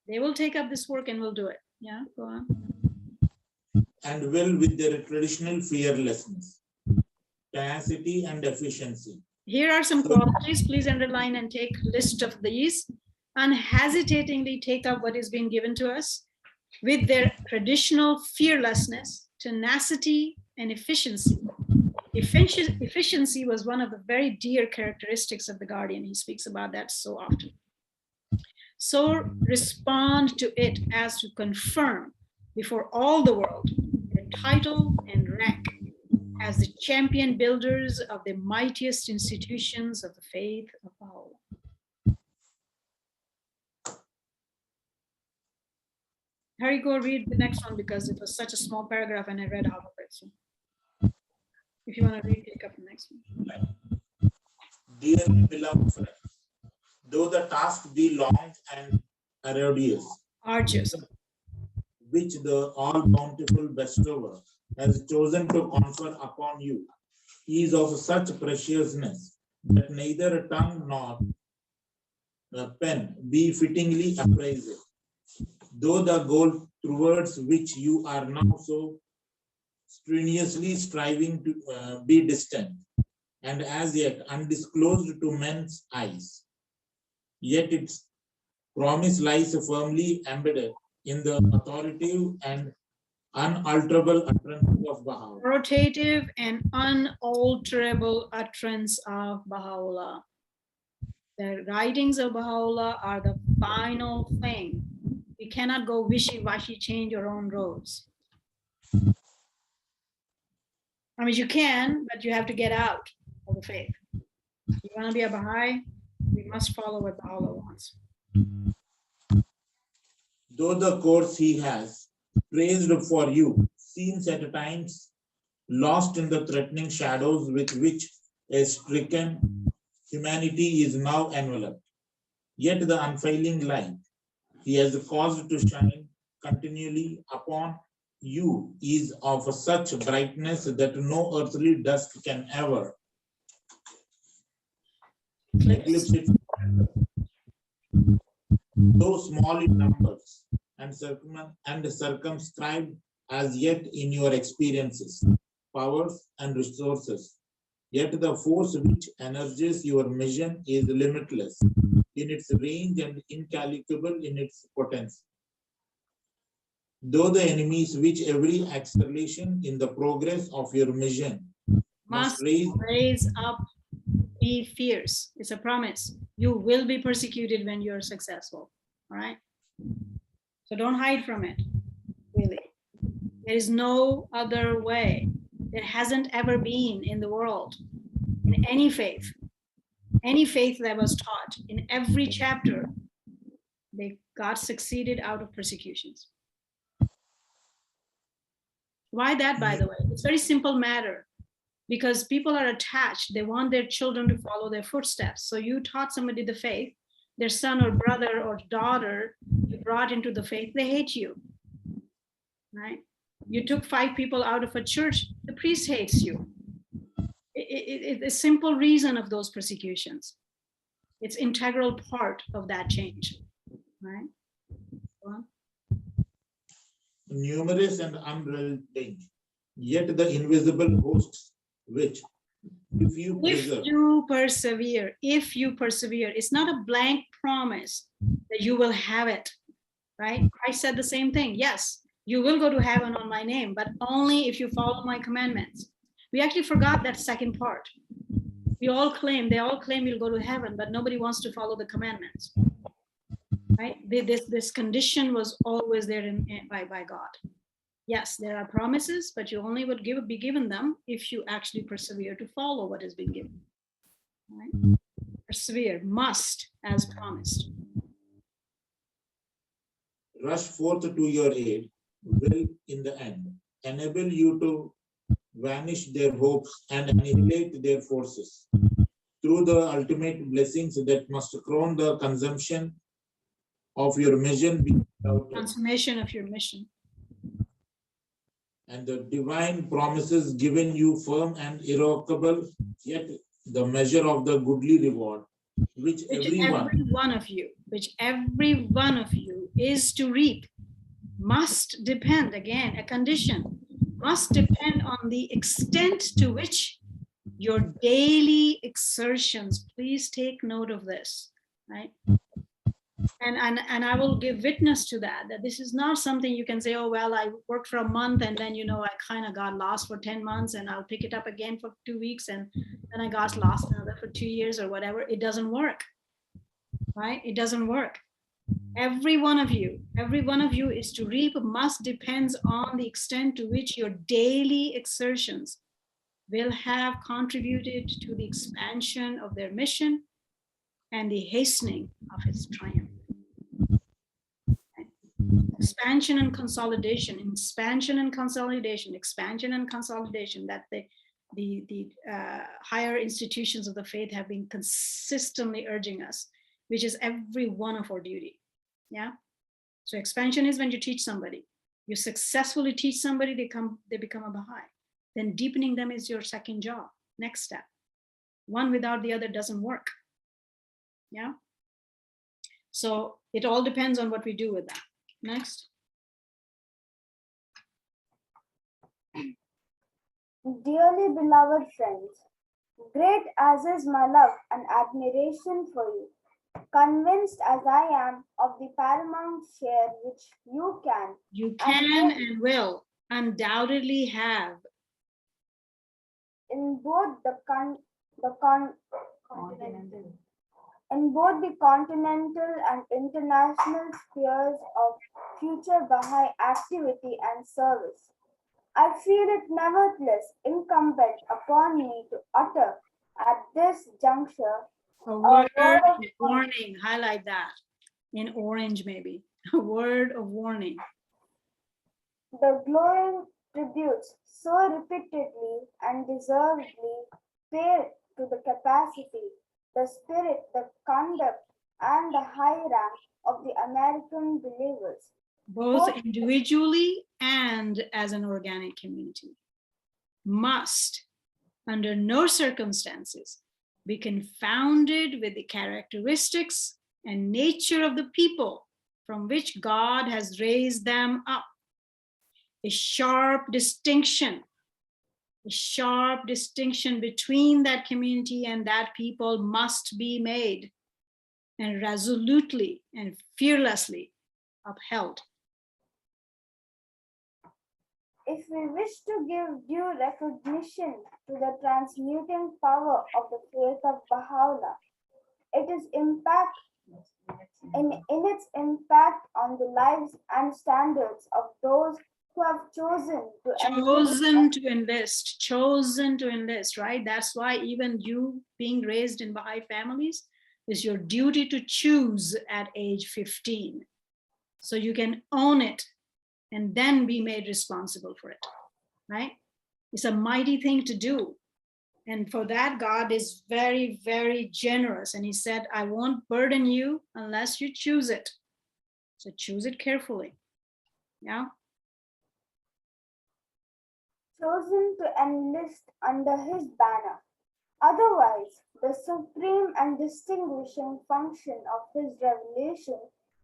They will take up this work and will do it. Yeah, go on. And will with their traditional fearlessness, tenacity and efficiency. Here are some qualities. Please underline and take list of these. Unhesitatingly take up what is being given to us with their traditional fearlessness, tenacity, and efficiency. Efficiency was one of the very dear characteristics of the Guardian. He speaks about that so often. So respond to it as to confirm before all the world their title and rank as the champion builders of the mightiest institutions of the faith of Baha'u'llah. Harry, go read the next one because it was such a small paragraph and I read half of it. So if you want to read, pick up the next one. Dearly beloved friends, though the task be long and arduous, which the all-bountiful bestower has chosen to confer upon you, is of such preciousness that neither tongue nor pen be fittingly appraised. Though the goal towards which you are now so strenuously striving to be distant and as yet undisclosed to men's eyes, yet its promise lies firmly embedded in the authoritative and unalterable utterance of Baha'u'llah. Authoritative and unalterable utterance of Baha'u'llah. The writings of Baha'u'llah are the final thing. You cannot go wishy-washy, change your own roads. I mean, you can, but you have to get out of the faith. If you want to be a Baha'i, we must follow what Baha'u'llah wants. Though the course he has traced for you seems at times lost in the threatening shadows with which a stricken humanity is now enveloped, yet the unfailing light he has caused to shine continually upon you is of such brightness that no earthly dusk can ever eclipse it. Though small in numbers and circumscribed as yet in your experiences, powers, and resources, yet the force which energizes your mission is limitless in its range and incalculable in its potential. Though the enemies which every acceleration in the progress of your mission Must raise up, be fierce. It's a promise. You will be persecuted when you're successful. All right? So don't hide from it, really. There is no other way. There hasn't ever been in the world, in any faith that was taught, in every chapter, they got succeeded out of persecutions. Why that, by the way? It's a very simple matter. because people are attached. They want their children to follow their footsteps. So you taught somebody the faith, their son or brother or daughter you brought into the faith, they hate you, right? You took 5 people out of a church, the priest hates you. It's a simple reason of those persecutions. It's integral part of that change, right? Go on. Numerous and unrelenting, yet the invisible hosts, which, if you persevere, it's not a blank promise that you will have it, right? Christ said the same thing. Yes, you will go to heaven on my name, but only if you follow my commandments. We actually forgot that second part. They all claim you'll go to heaven, but nobody wants to follow the commandments, right? This condition was always there by God. Yes, there are promises, but you only would be given them if you actually persevere to follow what has been given, right? Persevere, must, as promised. rush forth to your aid will, in the end, enable you to vanish their hopes and annihilate their forces through the ultimate blessings that must crown the consumption of your mission Consummation of your mission. And the divine promises given you firm and irrevocable, yet the measure of the goodly reward, which every one of you is to reap, must depend, again, a condition, must depend on the extent to which your daily exertions, please take note of this, right? And I will give witness to that this is not something you can say, oh, well, I worked for a month and then, I kind of got lost for 10 months and I'll pick it up again for 2 weeks and then I got lost another for 2 years or whatever. It doesn't work, right? It doesn't work. Every one of you is to reap, must depends on the extent to which your daily exertions will have contributed to the expansion of their mission and the hastening of its triumph. Expansion and consolidation, that the higher institutions of the faith have been consistently urging us, which is every one of our duty. Yeah. So expansion is when you teach somebody, you successfully teach somebody, they become a Baha'i. Then deepening them is your second job, next step. One without the other doesn't work. Yeah. So it all depends on what we do with that. Next. Dearly beloved friends, great as is my love and admiration for you, convinced as I am of the paramount share which you can and will undoubtedly have in both the continental and international spheres of future Baha'i activity and service. I feel it nevertheless incumbent upon me to utter at this juncture a word of warning. Highlight that in orange, maybe. A word of warning. The glowing tributes so repeatedly and deservedly paid to the capacity, the spirit, the conduct, and the high rank of the American believers, both individually and as an organic community, must, under no circumstances, be confounded with the characteristics and nature of the people from which God has raised them up. A sharp distinction between that community and that people must be made and resolutely and fearlessly upheld. If we wish to give due recognition to the transmuting power of the faith of Baha'u'llah, its impact on the lives and standards of those who have chosen to enlist, right? That's why even you being raised in Baha'i families is your duty to choose at age 15. So you can own it and then be made responsible for it, right? It's a mighty thing to do. And for that, God is very, very generous. And he said, I won't burden you unless you choose it. So choose it carefully. Yeah. Chosen to enlist under his banner. Otherwise, the supreme and distinguishing function of his revelation,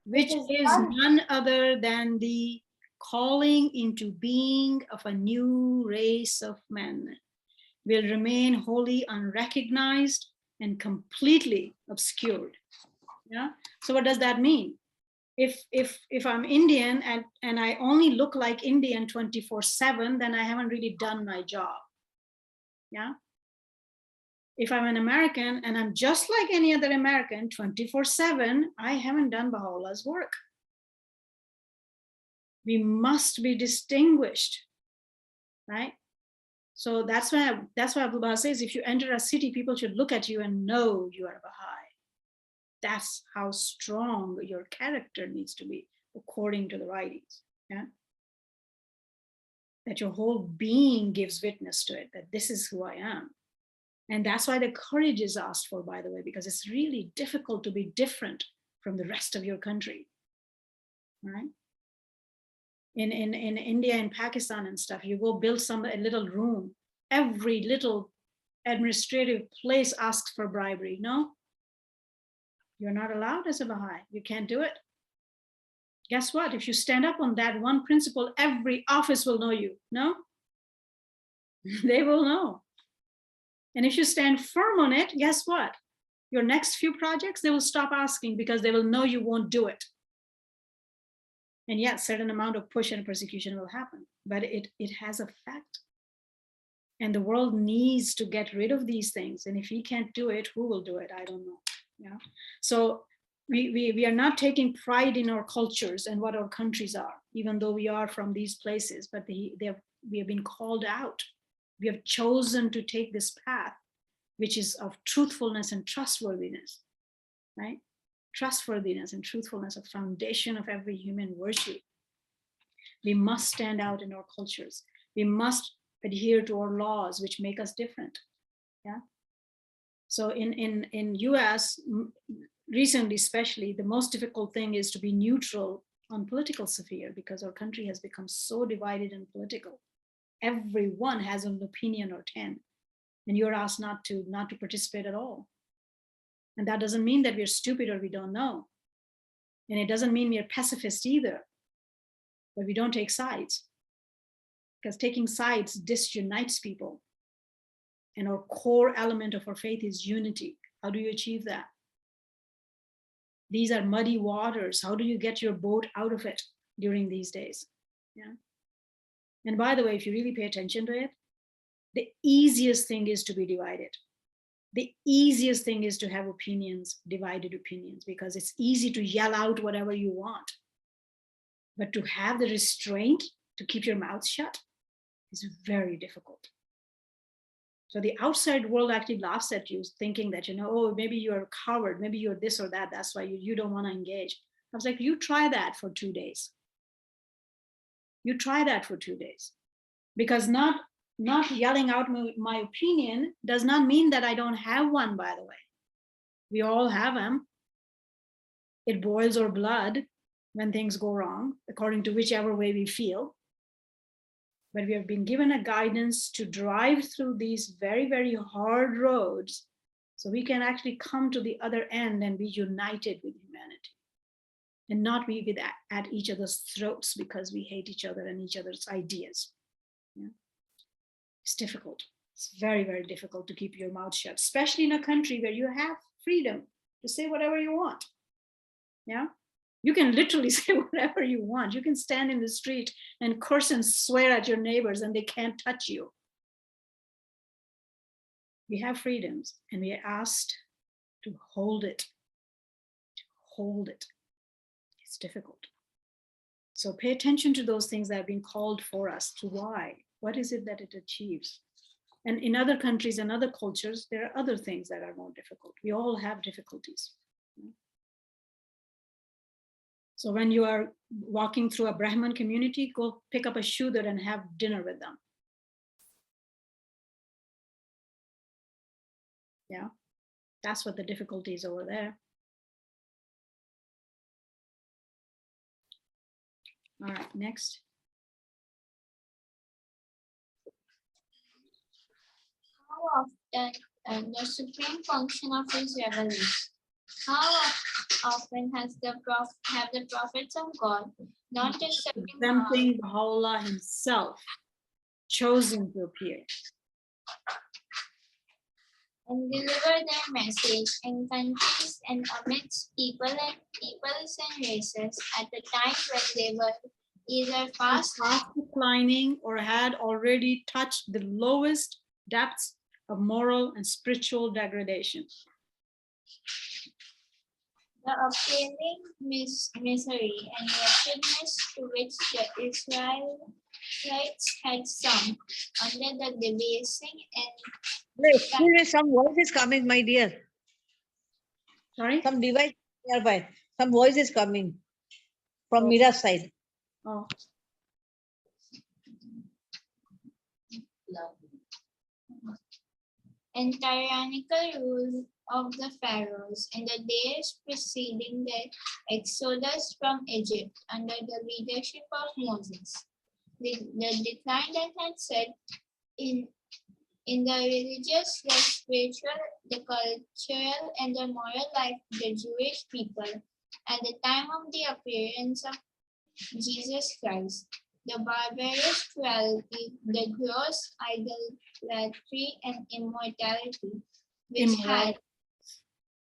which is none other than the calling into being of a new race of men, will remain wholly unrecognized and completely obscured. Yeah. So what does that mean? If I'm Indian and I only look like Indian 24/7, then I haven't really done my job. Yeah. If I'm an American and I'm just like any other American 24/7, I haven't done Baha'u'llah's work. We must be distinguished, right? So that's why Abdul Baha says, if you enter a city, people should look at you and know you are a Baha'i. That's how strong your character needs to be, according to the writings. Yeah. That your whole being gives witness to it, that this is who I am. And that's why the courage is asked for, by the way, because it's really difficult to be different from the rest of your country, right? In India and Pakistan and stuff, you go build a little room, every little administrative place asks for bribery. No, you're not allowed as a Baha'i. You can't do it. Guess what? If you stand up on that one principle, every office will know you. No, they will know. And if you stand firm on it, guess what? Your next few projects, they will stop asking because they will know you won't do it. And yet, certain amount of push and persecution will happen, but it has effect. And the world needs to get rid of these things. And if we can't do it, who will do it? I don't know. Yeah. So we are not taking pride in our cultures and what our countries are, even though we are from these places, but we have been called out. We have chosen to take this path, which is of truthfulness and trustworthiness, right? Trustworthiness and truthfulness, a foundation of every human virtue. We must stand out in our cultures. We must adhere to our laws, which make us different. Yeah. So in US, recently especially, the most difficult thing is to be neutral on political sphere, because our country has become so divided and political. Everyone has an opinion or 10, and you're asked not to participate at all. And that doesn't mean that we're stupid or we don't know. And it doesn't mean we're pacifist either, but we don't take sides, because taking sides disunites people. And our core element of our faith is unity. How do you achieve that? These are muddy waters. How do you get your boat out of it during these days? Yeah. And by the way, if you really pay attention to it, the easiest thing is to be divided. The easiest thing is to have opinions, divided opinions, because it's easy to yell out whatever you want. But to have the restraint to keep your mouth shut is very difficult. So the outside world actually laughs at you, thinking that, oh, maybe you're a coward, maybe you're this or that, that's why you don't want to engage. I was like, you try that for 2 days. You try that for 2 days. Because not yelling out my opinion does not mean that I don't have one, by the way. We all have them. It boils our blood when things go wrong, according to whichever way we feel. But we have been given a guidance to drive through these very, very hard roads so we can actually come to the other end and be united with humanity and not be at each other's throats because we hate each other and each other's ideas. Yeah. It's difficult. It's very, very difficult to keep your mouth shut, especially in a country where you have freedom to say whatever you want. Yeah. You can literally say whatever you want. You can stand in the street and curse and swear at your neighbors and they can't touch you. We have freedoms and we are asked to hold it. To hold it. It's difficult. So pay attention to those things that have been called for us. To why? What is it that it achieves? And in other countries and other cultures, there are other things that are more difficult. We all have difficulties. So when you are walking through a Brahmin community, go pick up a Shudra and have dinner with them. Yeah, that's what the difficulty is over there. All right, next. How often the supreme function of his revelation? How often have the prophets of God, not accepting Exempting Baha'u'llah himself, chosen to appear and deliver their message in countries and amidst peoples and races at the time when they were either fast declining or had already touched the lowest depths of moral and spiritual degradation. the appalling misery and wretchedness to which the Israelites had sunk under the debasing and Excuse me, some voice is coming, my dear. Sorry? Some device nearby. Some voice is coming from Mira's side. Oh, and tyrannical rule of the pharaohs in the days preceding the exodus from Egypt under the leadership of Moses. The decline that had set in the religious, the spiritual, the cultural, and the moral life of the Jewish people at the time of the appearance of Jesus Christ, the barbarous cruelty, the gross idolatry and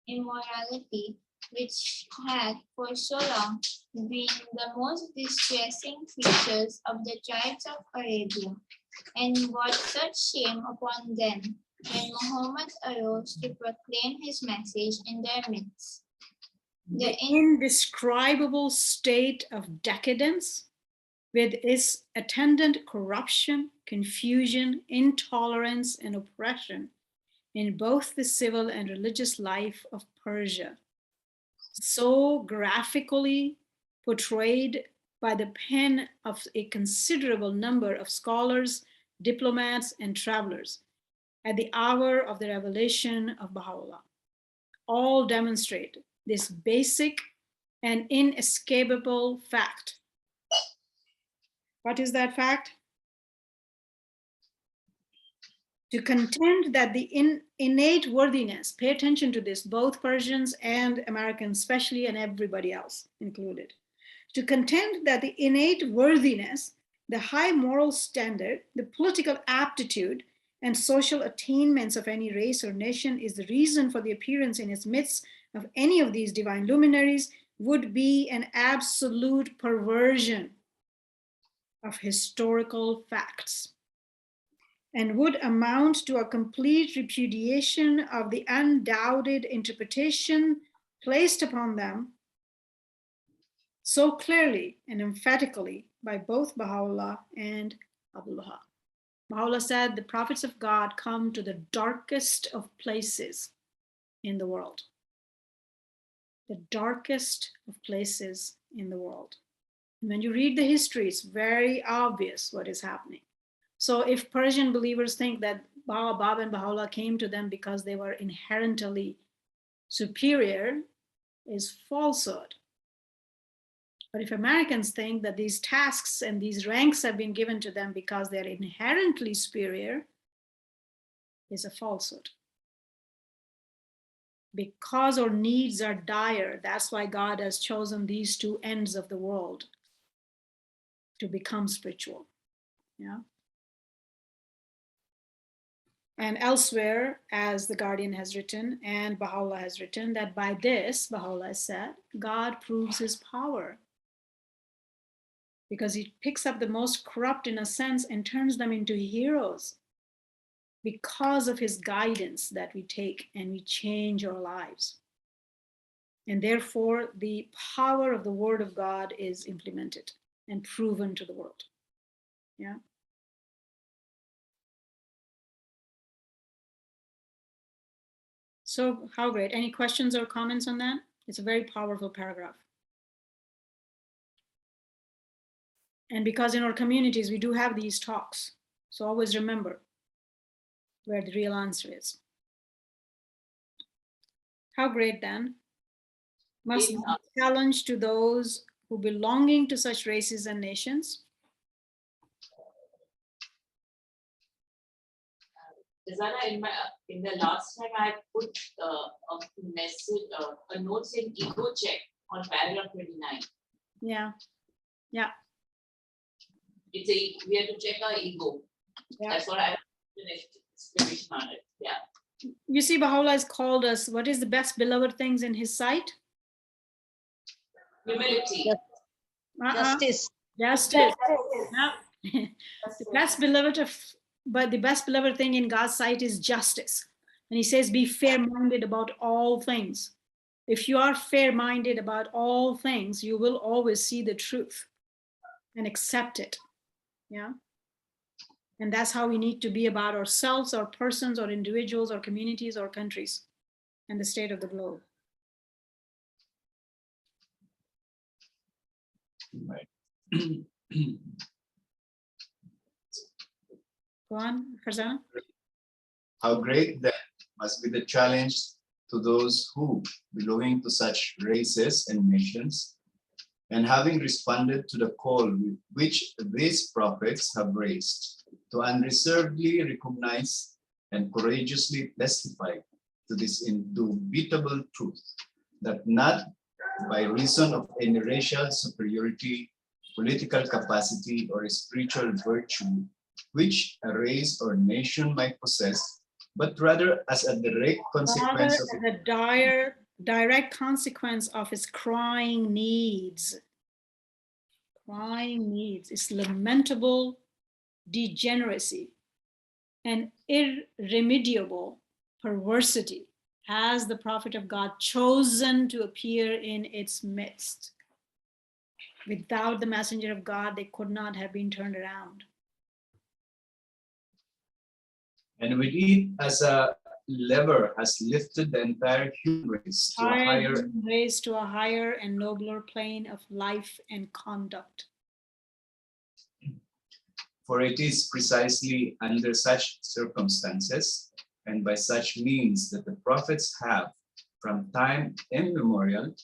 immorality, which had for so long been the most distressing features of the tribes of Arabia, and brought such shame upon them when Muhammad arose to proclaim his message in their midst. the indescribable state of decadence with its attendant corruption, confusion, intolerance, and oppression in both the civil and religious life of Persia, so graphically portrayed by the pen of a considerable number of scholars, diplomats, and travelers at the hour of the revelation of Baha'u'llah, all demonstrate this basic and inescapable fact. What is that fact? To contend that the innate worthiness, pay attention to this, both Persians and Americans especially, and everybody else included. To contend that the innate worthiness, the high moral standard, the political aptitude, and social attainments of any race or nation is the reason for the appearance in its midst of any of these divine luminaries would be an absolute perversion of historical facts, and would amount to a complete repudiation of the undoubted interpretation placed upon them so clearly and emphatically by both Baha'u'llah and Abdullah. Baha'u'llah said, the prophets of God come to the darkest of places in the world. The darkest of places in the world. And when you read the history, it's very obvious what is happening. So if Persian believers think that Baba and Baha'u'llah came to them because they were inherently superior, is falsehood. But if Americans think that these tasks and these ranks have been given to them because they're inherently superior, is a falsehood. Because our needs are dire, that's why God has chosen these two ends of the world to become spiritual. Yeah. And elsewhere, as the Guardian has written and Baha'u'llah has written, that by this, Baha'u'llah said, God proves his power. Because he picks up the most corrupt in a sense and turns them into heroes because of his guidance that we take and we change our lives. And therefore, the power of the word of God is implemented and proven to the world. Yeah. So how great. Any questions or comments on that? It's a very powerful paragraph. And because in our communities, we do have these talks. So always remember where the real answer is. How great then? Must be In, a challenge to those who belonging to such races and nations. Zara, in the last time I put a message, a note saying ego check on paragraph 29. Yeah. Yeah. It's we have to check our ego. Yeah. That's what I finished explanation on it. Yeah. You see, Baha'u'llah has called us, what is the best beloved things in his sight? Humility. Justice. Justice. Justice. Yeah. The best beloved but the best beloved thing in God's sight is justice. And he says, be fair-minded about all things. If you are fair-minded about all things, you will always see the truth and accept it. Yeah. And that's how we need to be about ourselves or persons or individuals or communities or countries and the state of the globe. Right. Go on, Farzana. How great then must be the challenge to those who, belonging to such races and nations, and having responded to the call which these prophets have raised, to unreservedly recognize and courageously testify to this indubitable truth, that not by reason of any racial superiority, political capacity, or spiritual virtue, which a race or nation might possess, but rather as a direct consequence of the direct consequence of his crying needs. Crying needs, its lamentable degeneracy and irremediable perversity has the prophet of God chosen to appear in its midst. Without the messenger of God, they could not have been turned around. and with it as a lever has lifted the entire human race to a higher raised to a higher and nobler plane of life and conduct. For it is precisely under such circumstances and by such means that the prophets have, from time immemorial,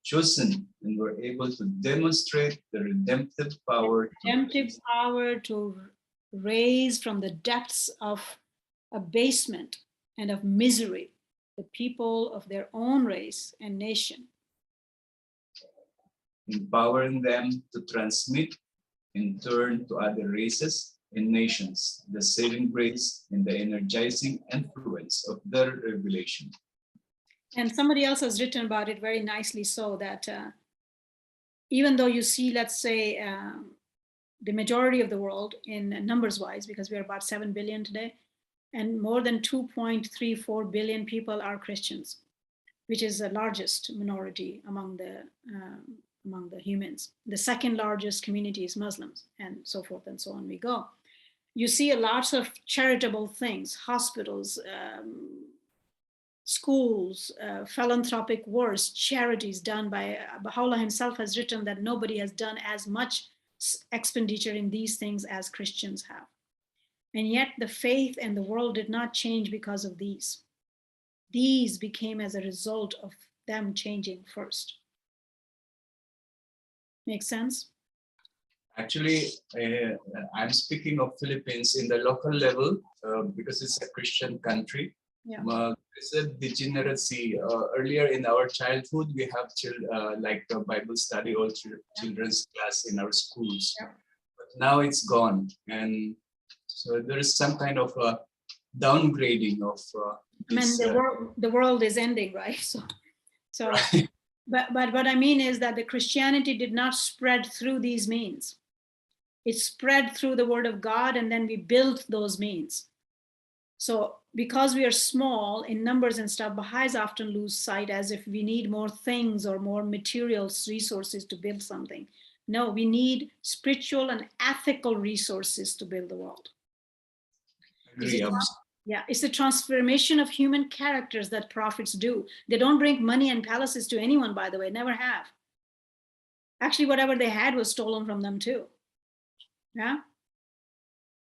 chosen and were able to demonstrate the redemptive power to raise from the depths of abasement and of misery the people of their own race and nation, empowering them to transmit in turn to other races and nations the saving grace and the energizing influence of their revelation. And somebody else has written about it very nicely, so that even though you see, let's say, the majority of the world in numbers wise, because we are about 7 billion today, and more than 2.34 billion people are Christians, which is the largest minority among the humans. The second largest community is Muslims, and so forth and so on we go. You see lots of charitable things, hospitals, schools, philanthropic works, charities done by Baha'u'llah himself has written that nobody has done as much expenditure in these things as Christians have. And yet the faith and the world did not change because of these. These became as a result of them changing first. Make sense? Actually, I'm speaking of Philippines in the local level because it's a Christian country. Yeah. There's a degeneracy. Earlier in our childhood, we have like a Bible study or children's class in our schools. Yeah. But now it's gone. And so there is some kind of a downgrading of this, the world is ending, right? So right. But what I mean is that the Christianity did not spread through these means. It spread through the word of God, and then we built those means. So because we are small in numbers and stuff, Baha'is often lose sight as if we need more things or more materials, resources to build something. No, we need spiritual and ethical resources to build the world. It's the transformation of human characters that prophets do. They don't bring money and palaces to anyone, by the way, never have. Actually, whatever they had was stolen from them too. Yeah.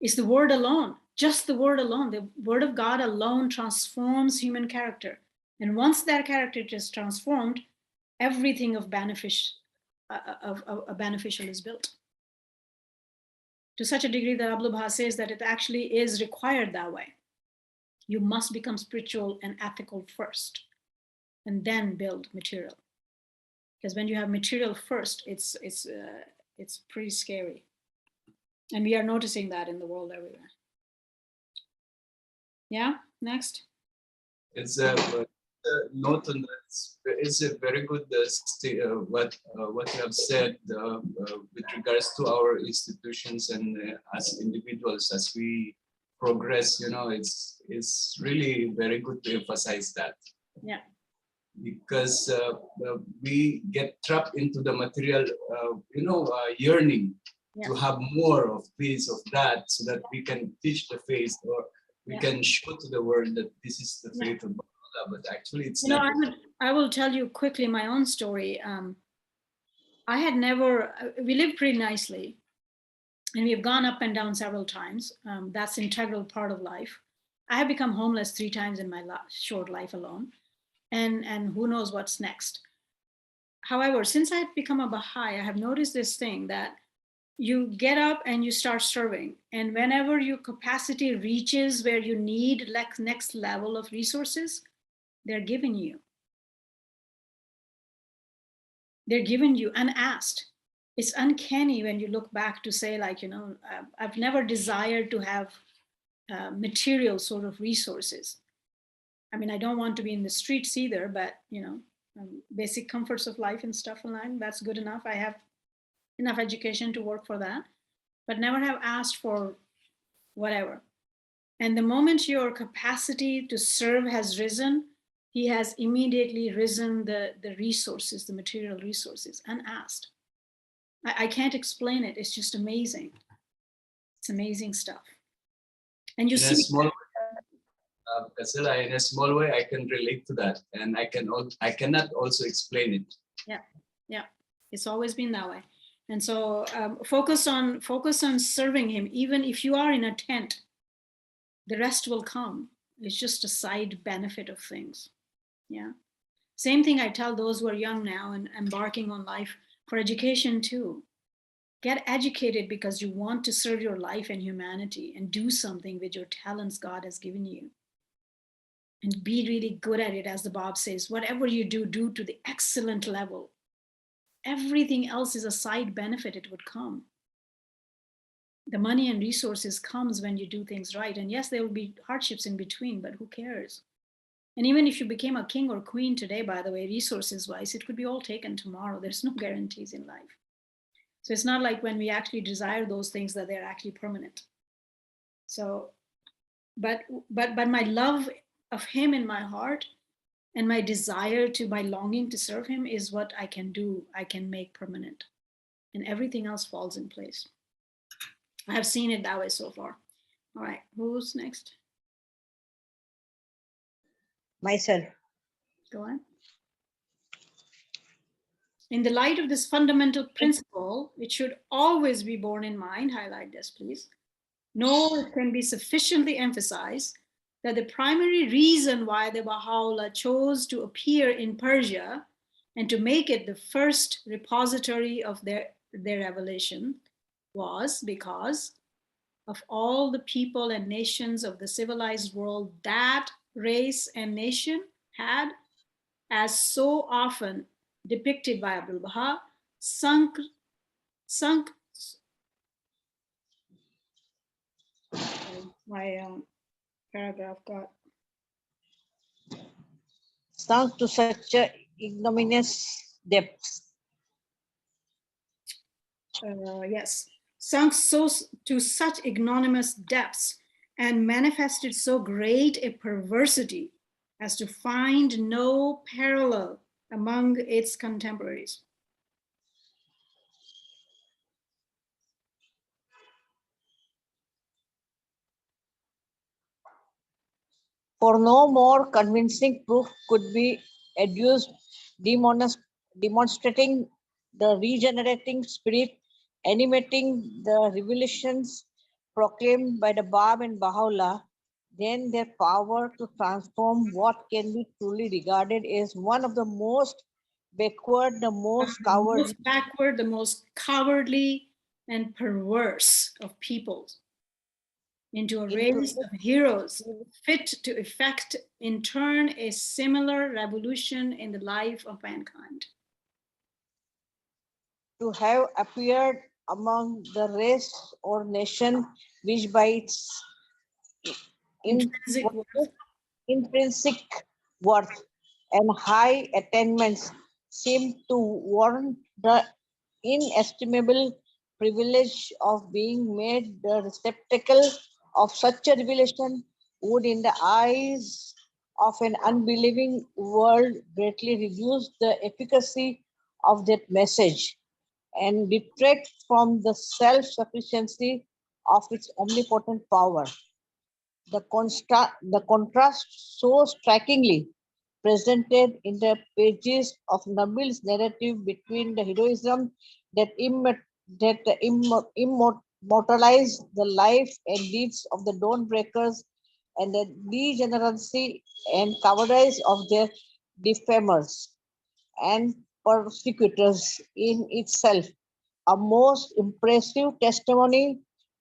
It's the word alone, just the word alone. The word of God alone transforms human character. And once that character is transformed, everything of beneficial is built. To such a degree that Abdu'l-Baha says that it actually is required that way. You must become spiritual and ethical first, and then build material. Because when you have material first, it's pretty scary. And we are noticing that in the world everywhere. Yeah, next. It's a note on that. It's a very good what you have said with regards to our institutions and as individuals as we progress. You know, it's really very good to emphasize that. Yeah. Because we get trapped into the material, yearning to have more of this, of that, so that we can teach the faith, or we can show to the world that this is the faith of Baha'u'llah, but actually it's not. I will tell you quickly my own story. I had never, we lived pretty nicely, and we've gone up and down several times. That's an integral part of life. I have become homeless 3 times in my short life alone. And who knows what's next. However, since I've become a Baha'i, I have noticed this thing that you get up and you start serving. And whenever your capacity reaches where you need next level of resources, they're given you. They're given you unasked. It's uncanny when you look back to say, like, I've never desired to have material sort of resources. I mean, I don't want to be in the streets either, but, basic comforts of life and stuff like that's good enough. I have enough education to work for that, but never have asked for whatever. And the moment your capacity to serve has risen, he has immediately risen the resources, the material resources, unasked. I can't explain it. It's just amazing. It's amazing stuff. And you see, in a small way, I can relate to that, and I cannot also explain it. Yeah, it's always been that way. And so focus on serving him. Even if you are in a tent, the rest will come. It's just a side benefit of things. Yeah. Same thing I tell those who are young now and embarking on life for education too. Get educated because you want to serve your life and humanity and do something with your talents God has given you. And be really good at it, as the Bab says. Whatever you do, do to the excellent level. Everything else is a side benefit. It would come. The money and resources comes when you do things right. And yes, there will be hardships in between, but who cares? And even if you became a king or queen today, by the way, resources wise, it could be all taken tomorrow. There's no guarantees in life. So it's not like when we actually desire those things that they're actually permanent. So, but my love of him in my heart and my desire to, my longing to serve him is what I can do, I can make permanent. And everything else falls in place. I have seen it that way so far. All right, who's next? Myself. Go on. In the light of this fundamental principle, it should always be borne in mind, highlight this please, nor can be sufficiently emphasized that the primary reason why the Baha'u'llah chose to appear in Persia and to make it the first repository of their revelation was because of all the people and nations of the civilized world that race and nation had, as so often depicted by Abdu'l-Baha, sunk. My paragraph got sunk to such a ignominious depths. Yes, sunk to such ignominious depths and manifested so great a perversity as to find no parallel among its contemporaries. For no more convincing proof could be adduced demonstrating the regenerating spirit animating the revelations proclaimed by the Bab and Baha'u'llah, then their power to transform what can be truly regarded as one of the most backward, the most The cowardly, most backward, the most cowardly and perverse of peoples into a into race of heroes fit to effect in turn a similar revolution in the life of mankind. to have appeared among the race or nation which by its in Intrinsic worth. intrinsic worth and high attainments seem to warrant the inestimable privilege of being made the receptacle of such a revelation would in the eyes of an unbelieving world greatly reduce the efficacy of that message and detract from the self-sufficiency of its omnipotent power. The contrast so strikingly presented in the pages of Nabil's narrative between the heroism that, immortalized the life and deeds of the dawnbreakers and the degeneracy and cowardice of their defamers and persecutors in itself a most impressive testimony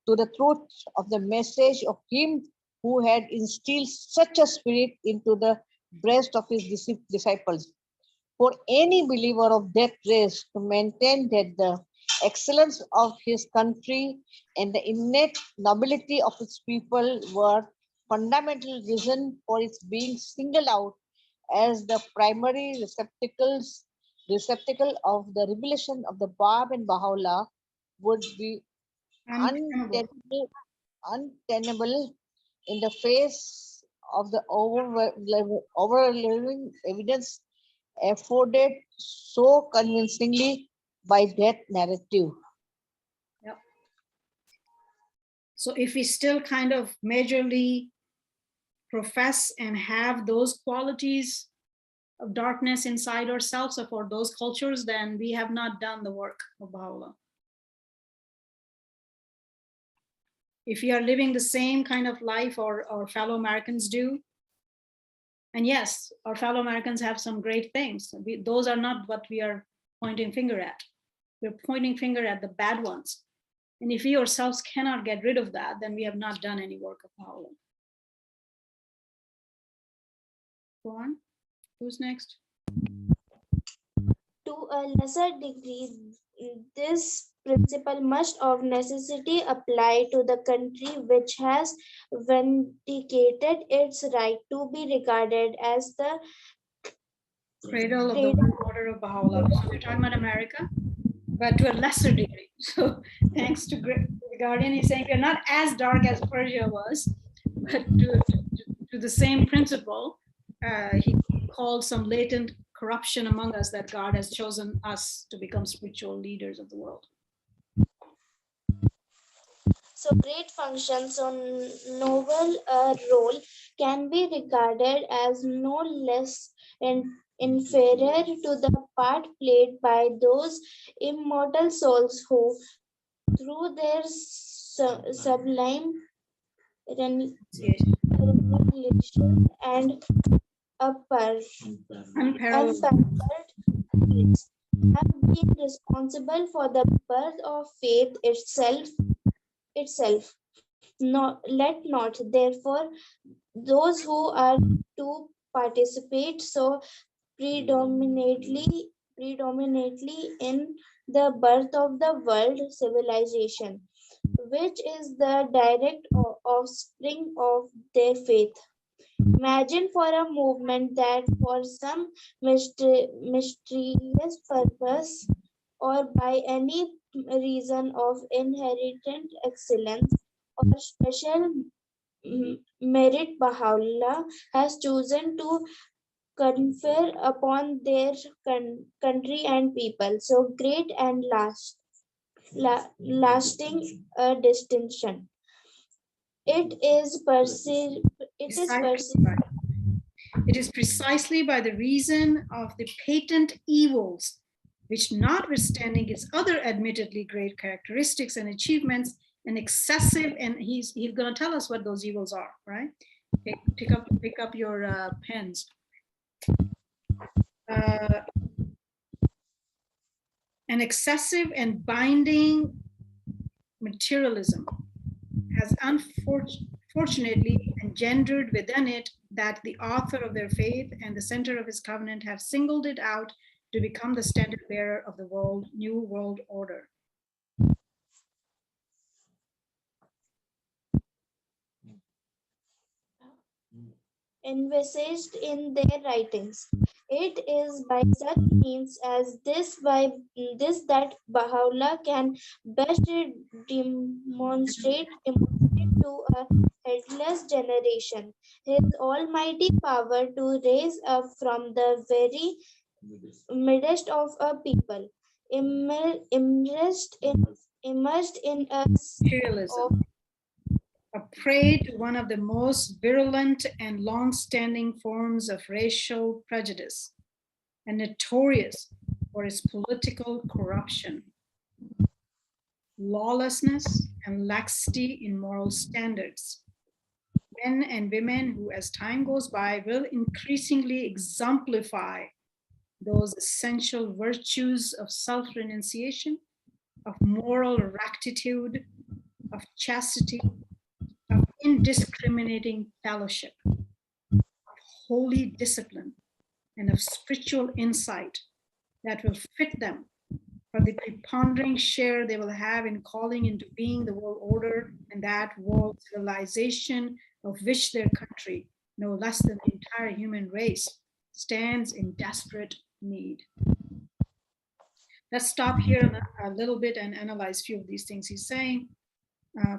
to the truth of the message of him who had instilled such a spirit into the breast of his disciples. For any believer of that race to maintain that the excellence of his country and the innate nobility of its people were fundamental reason for its being singled out as the primary receptacle of the revelation of the Bab and Baha'u'llah would be untenable, untenable in the face of the overwhelming evidence afforded so convincingly by that narrative. Yep. So if we still kind of majorly profess and have those qualities of darkness inside ourselves or for those cultures, then we have not done the work of Baha'u'llah. If we are living the same kind of life our fellow Americans do, and yes, our fellow Americans have some great things. Those are not what we are pointing finger at. We're pointing finger at the bad ones. And if we ourselves cannot get rid of that, then we have not done any work of Baha'u'llah. Go on. Who's next? To a lesser degree, this principle must of necessity apply to the country which has vindicated its right to be regarded as the cradle of the world order of Baha'u'llah. So we're talking about America, but to a lesser degree. So thanks to the Guardian, he's saying we're not as dark as Persia was, but to the same principle, he called some latent corruption among us that God has chosen us to become spiritual leaders of the world. So great functions on noble role can be regarded as no less inferior to the part played by those immortal souls who, through their sublime renunciation and unparalleled have been responsible for the birth of faith itself. Let not, therefore, those who are to participate so predominantly in the birth of the world civilization, which is the direct offspring of their faith. Imagine for a moment that for some mysterious purpose or by any reason of inherent excellence or special merit, Baha'u'llah has chosen to confer upon their country and people so great and lasting a distinction. It is precisely by the reason of the patent evils, which notwithstanding its other admittedly great characteristics and achievements, an excessive, and he's going to tell us what those evils are, right? Okay, pick up your pens. An excessive and binding materialism has unfortunately engendered within it that the author of their faith and the center of his covenant have singled it out to become the standard bearer of the new world order. Envisaged in their writings. It is by such means as this that Baha'u'llah can best demonstrate to a headless generation his almighty power to raise up from the very midst of a people immersed in a Materialism, a prey to one of the most virulent and long-standing forms of racial prejudice, and notorious for its political corruption, lawlessness, and laxity in moral standards. Men and women who, as time goes by, will increasingly exemplify those essential virtues of self-renunciation, of moral rectitude, of chastity, of indiscriminating fellowship, of holy discipline, and of spiritual insight that will fit them for the prepondering share they will have in calling into being the world order and that world civilization of which their country, no less than the entire human race, stands in desperate need. Let's stop here a little bit and analyze a few of these things he's saying.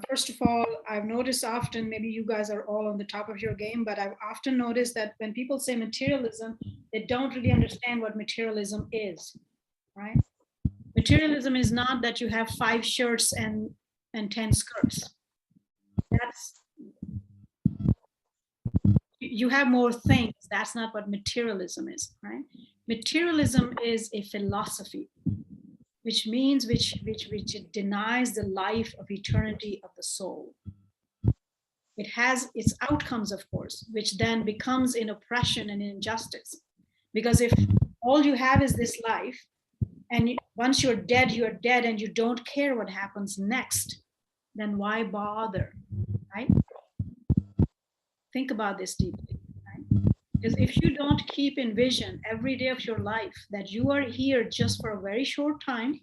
First of all, I've noticed often, maybe you guys are all on the top of your game, but I've often noticed that when people say materialism, they don't really understand what materialism is, right? Materialism is not that you have 5 shirts and 10 skirts. That's, you have more things. That's not what materialism is, right? Materialism is a philosophy, which means which denies the life of eternity of the soul. It has its outcomes, of course, which then becomes in oppression and injustice. Because if all you have is this life, and once you're dead, and you don't care what happens next, then why bother, right? Think about this deeply, right? Because if you don't keep in vision every day of your life that you are here just for a very short time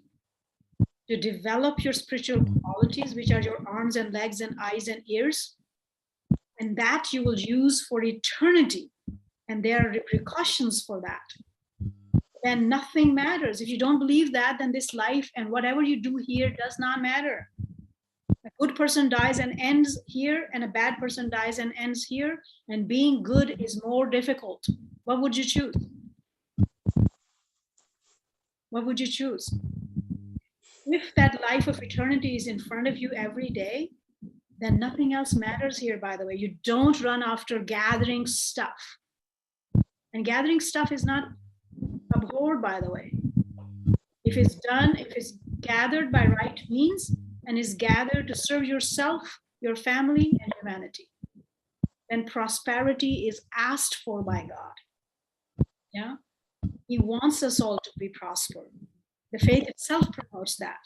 to develop your spiritual qualities, which are your arms and legs and eyes and ears, and that you will use for eternity, and there are repercussions for that, then nothing matters. If you don't believe that, then this life and whatever you do here does not matter. A good person dies and ends here, and a bad person dies and ends here, and being good is more difficult. What would you choose? What would you choose? If that life of eternity is in front of you every day, then nothing else matters here, by the way. You don't run after gathering stuff. And gathering stuff is not abhorred, by the way. If it's done, if it's gathered by right means and is gathered to serve yourself, your family, and humanity, then prosperity is asked for by God. Yeah, He wants us all to be prosper. The faith itself promotes that.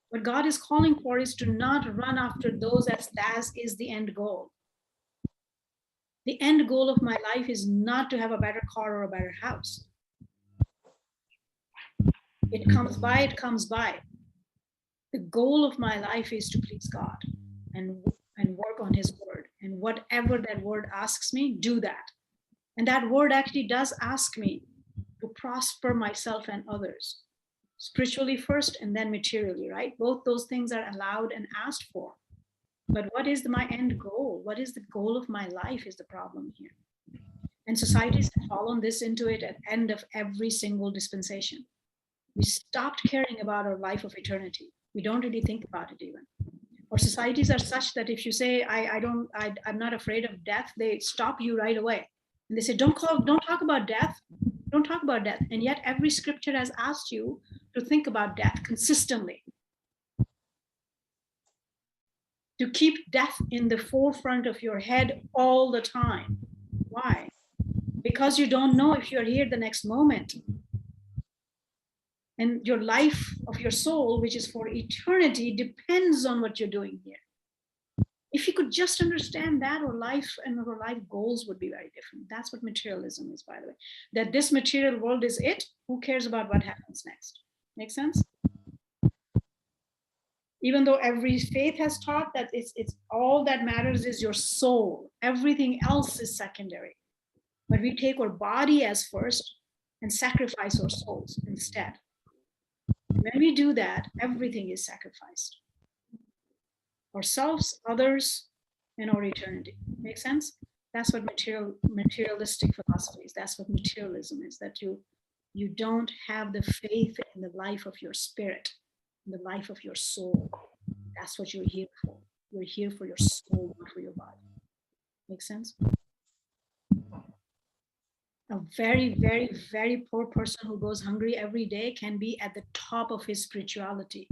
What God is calling for is to not run after those as is the end goal. The end goal of my life is not to have a better car or a better house. It comes by, it comes by. The goal of my life is to please God and work on His word. And whatever that word asks me, do that. And that word actually does ask me to prosper myself and others. Spiritually first and then materially, right? Both those things are allowed and asked for. But what is my end goal? What is the goal of my life is the problem here. And societies have fallen this into it at the end of every single dispensation. We stopped caring about our life of eternity. We don't really think about it even. Our societies are such that if you say, I'm not afraid of death, they stop you right away. And they say, don't talk about death. Don't talk about death. And yet every scripture has asked you to think about death consistently. to keep death in the forefront of your head all the time. Why? Because you don't know if you're here the next moment. And your life of your soul, which is for eternity, depends on what you're doing here. If you could just understand that, our life and our life goals would be very different. That's what materialism is, by the way. That this material world is it. Who cares about what happens next? Make sense? Even though every faith has taught that it's all that matters is your soul. Everything else is secondary. But we take our body as first and sacrifice our souls instead. When we do that, everything is sacrificed. Ourselves, others, and our eternity. Make sense? That's what materialistic philosophy is. That's what materialism is, that you don't have the faith in the life of your spirit, in the life of your soul. That's what you're here for. You're here for your soul, not for your body. Make sense? A very, very, very poor person who goes hungry every day can be at the top of his spirituality.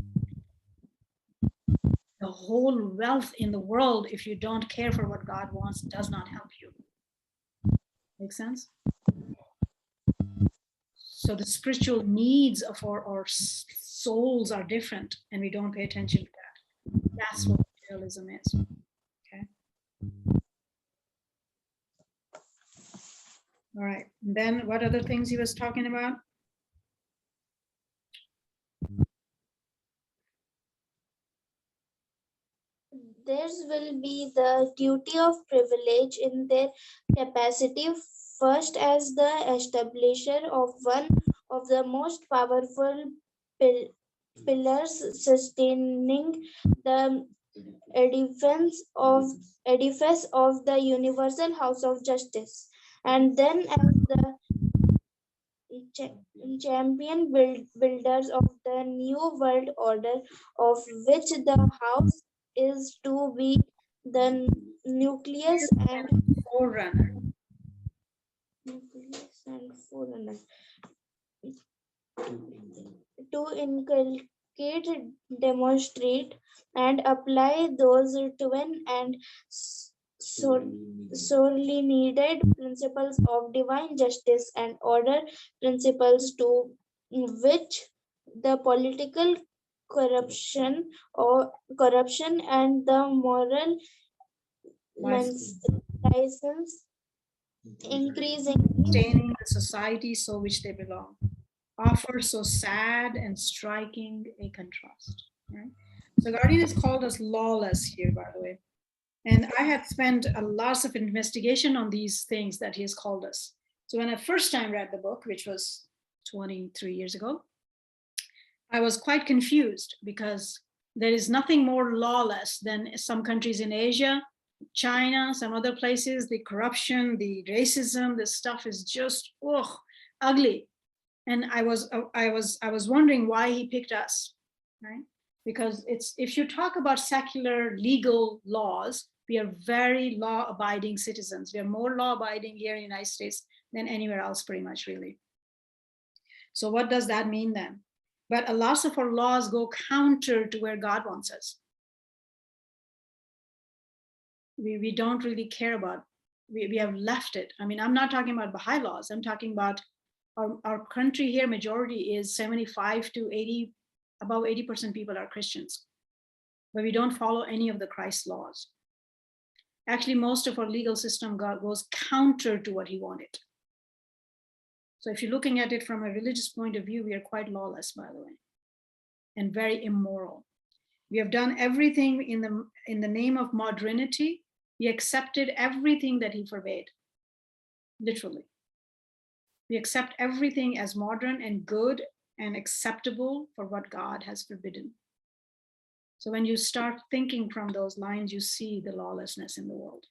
The whole wealth in the world, if you don't care for what God wants, does not help you. Make sense? So the spiritual needs of our souls are different, and we don't pay attention to that. That's what materialism is. Okay. All right. And then what other things he was talking about? Theirs will be the duty of privilege in their capacity, first as the establisher of one of the most powerful pillars sustaining the edifice of the universal house of justice, and then as the champion builders of the new world order, of which the house is to be the nucleus and forerunner. To inculcate, demonstrate, and apply those twin and sorely needed principles of divine justice and order, principles to which the political corruption and the moral license increasing Sustaining the society so which they belong, offer so sad and striking a contrast. Right? So Guardian has called us lawless here, by the way. And I had spent a lot of investigation on these things that he has called us. So when I first time read the book, which was 23 years ago, I was quite confused because there is nothing more lawless than some countries in Asia, China, some other places. The corruption, the racism, this stuff is just ugly. And I was wondering why he picked us, right? Because if you talk about secular legal laws, we are very law-abiding citizens. We are more law-abiding here in the United States than anywhere else, pretty much, really. So what does that mean then? But a lot of our laws go counter to where God wants us. We don't really care about, we have left it. I mean, I'm not talking about Baha'i laws. I'm talking about our country here, majority is 75 to 80, about 80% people are Christians, but we don't follow any of the Christ laws. Actually, most of our legal system goes counter to what he wanted. So if you're looking at it from a religious point of view, we are quite lawless, by the way, and very immoral. We have done everything in the name of modernity. We accepted everything that he forbade, literally. We accept everything as modern and good and acceptable for what God has forbidden. So when you start thinking from those lines, you see the lawlessness in the world.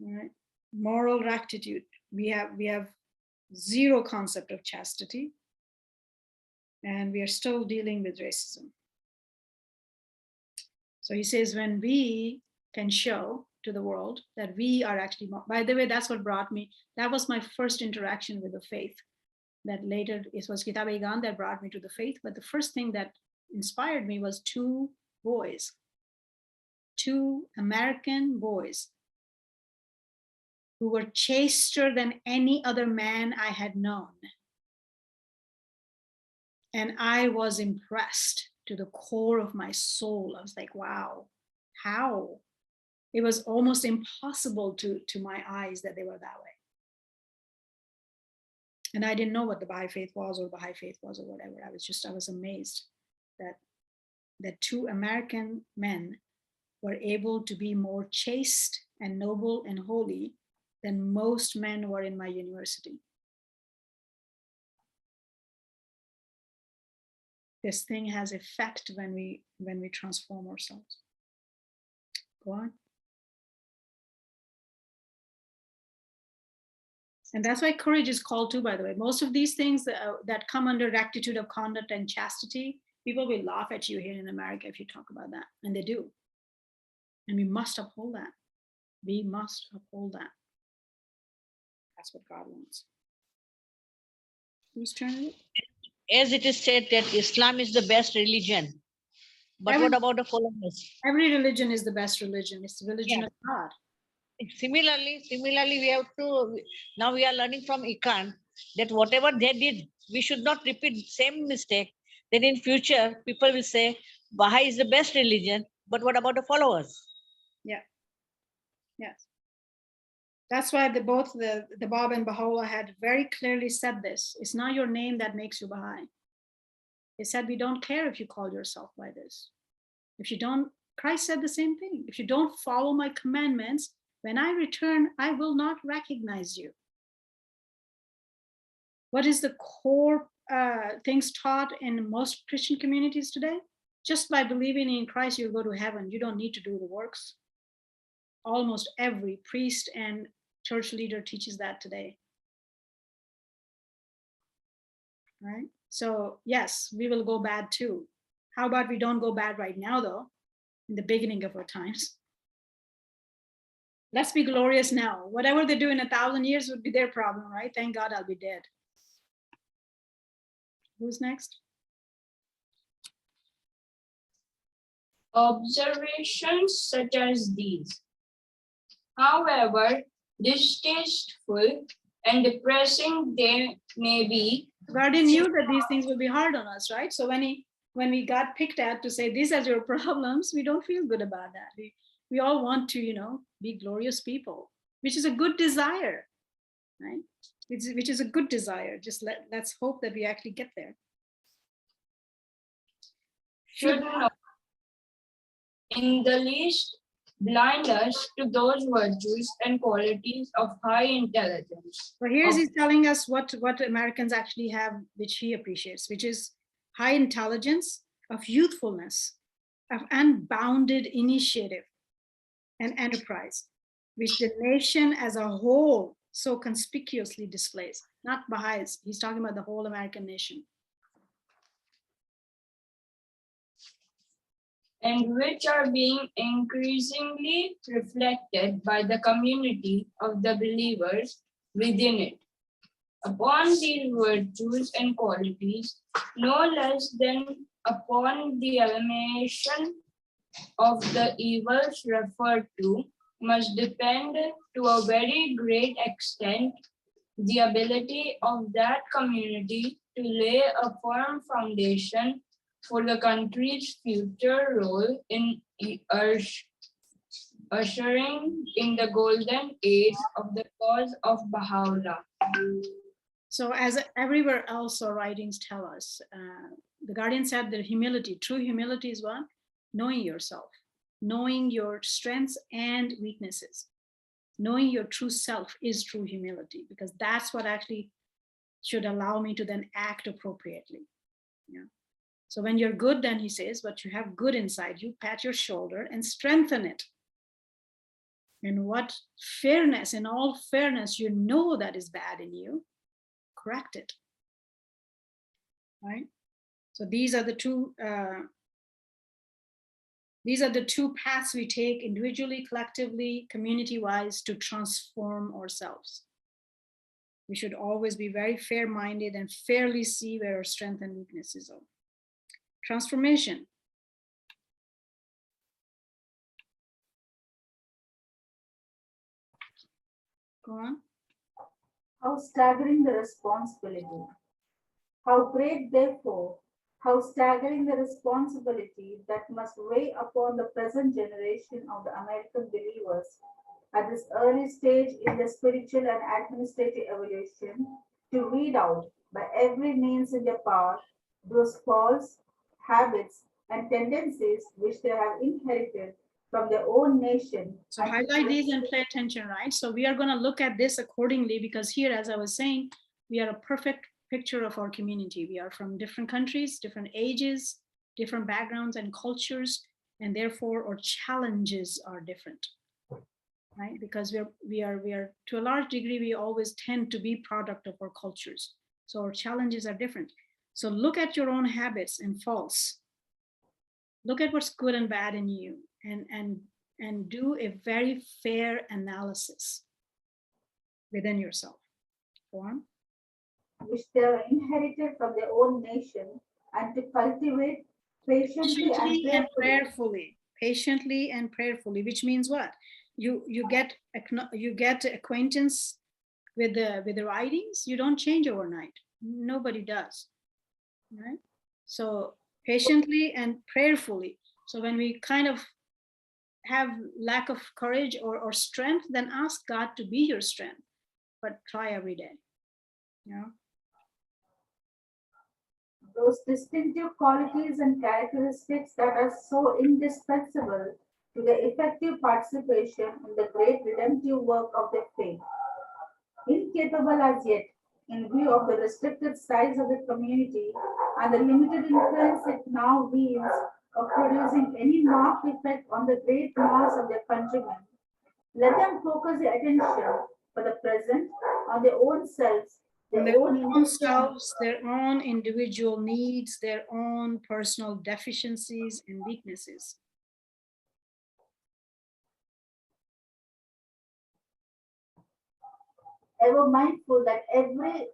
All right. Moral rectitude. We have zero concept of chastity, and we are still dealing with racism. So he says, when we can show to the world that we are actually, by the way, that's what brought me, that was my first interaction with the faith. That later, it was Kitab-e-Gan that brought me to the faith. But the first thing that inspired me was two boys, 2 American boys who were chaster than any other man I had known. And I was impressed to the core of my soul. I was like, wow, how? It was almost impossible to my eyes that they were that way. And I didn't know what the Baha'i faith was or Baha'i faith was or whatever. I was amazed that 2 American men were able to be more chaste and noble and holy than most men were in my university. This thing has effect when we transform ourselves. Go on. And that's why courage is called too, by the way. Most of these things that come under rectitude of conduct and chastity, people will laugh at you here in America if you talk about that, and they do. And we must uphold that. We must uphold that. That's what God wants. Whose turn is it? As it is said that Islam is the best religion, but what about the followers? Every religion is the best religion. It's the religion of God. Similarly, we have to, now we are learning from Iran that whatever they did, we should not repeat the same mistake. Then in future, people will say, Baha'i is the best religion, but what about the followers? Yeah. Yes. That's why both the Bab and Baha'u'llah had very clearly said this. It's not your name that makes you Baha'i. They said, we don't care if you call yourself by this. If you don't, Christ said the same thing. If you don't follow my commandments, when I return, I will not recognize you. What is the core things taught in most Christian communities today? Just by believing in Christ, you'll go to heaven. You don't need to do the works. Almost every priest and church leader teaches that today. Right? So yes, we will go bad too. How about we don't go bad right now though, in the beginning of our times? Let's be glorious now. Whatever they do in 1,000 years would be their problem, right? Thank God I'll be dead. Who's next? Observations such as these, however distasteful and depressing they may be. Guardian knew that these things will be hard on us, right? So when we got picked at to say these are your problems, we don't feel good about that. We all want to, be glorious people, which is a good desire, right? Which is a good desire. Just let's hope that we actually get there. Should not in the least blind us to those virtues and qualities of high intelligence. So he's telling us what Americans actually have, which he appreciates, which is high intelligence, of youthfulness, of unbounded initiative and enterprise, which the nation as a whole so conspicuously displays. Not Baha'is, he's talking about the whole American nation. And which are being increasingly reflected by the community of the believers within it. Upon these virtues and qualities, no less than upon the elimination of the evils referred to, must depend to a very great extent the ability of that community to lay a firm foundation for the country's future role in ushering in the golden age of the cause of Baha'u'llah. So as everywhere else our writings tell us, the Guardian said that humility, true humility is what? Knowing yourself, knowing your strengths and weaknesses. Knowing your true self is true humility, because that's what actually should allow me to then act appropriately. Yeah. So when you're good, then he says, but you have good inside you, pat your shoulder and strengthen it. And what fairness, in all fairness, you know that is bad in you, correct it. Right? So these are the two paths we take individually, collectively, community-wise to transform ourselves. We should always be very fair-minded and fairly see where our strengths and weaknesses are. Transformation. Go on. How staggering the responsibility. How great, therefore, how staggering the responsibility that must weigh upon the present generation of the American believers at this early stage in their spiritual and administrative evolution to weed out by every means in their power those false habits and tendencies which they have inherited from their own nation. So highlight these and pay attention, right? So we are going to look at this accordingly, because here, as I was saying, we are a perfect picture of our community. We are from different countries, different ages, different backgrounds and cultures, and therefore our challenges are different, right? Because we are to a large degree, we always tend to be product of our cultures. So our challenges are different. So look at your own habits and faults. Look at what's good and bad in you, and do a very fair analysis within yourself. Go on. Which they have inherited from their own nation, and to cultivate patiently and prayerfully. Patiently and prayerfully, which means what? You get acquaintance with the writings. You don't change overnight. Nobody does, right? So patiently and prayerfully. So when we kind of have lack of courage or strength, then ask God to be your strength, but try every day. You know? Those distinctive qualities and characteristics that are so indispensable to the effective participation in the great redemptive work of their faith. Incapable as yet, in view of the restricted size of the community and the limited influence it now wields of producing any marked effect on the great mass of their countrymen, let them focus their attention for the present on their own selves, their own selves, their own individual needs, their own personal deficiencies and weaknesses. Ever mindful that every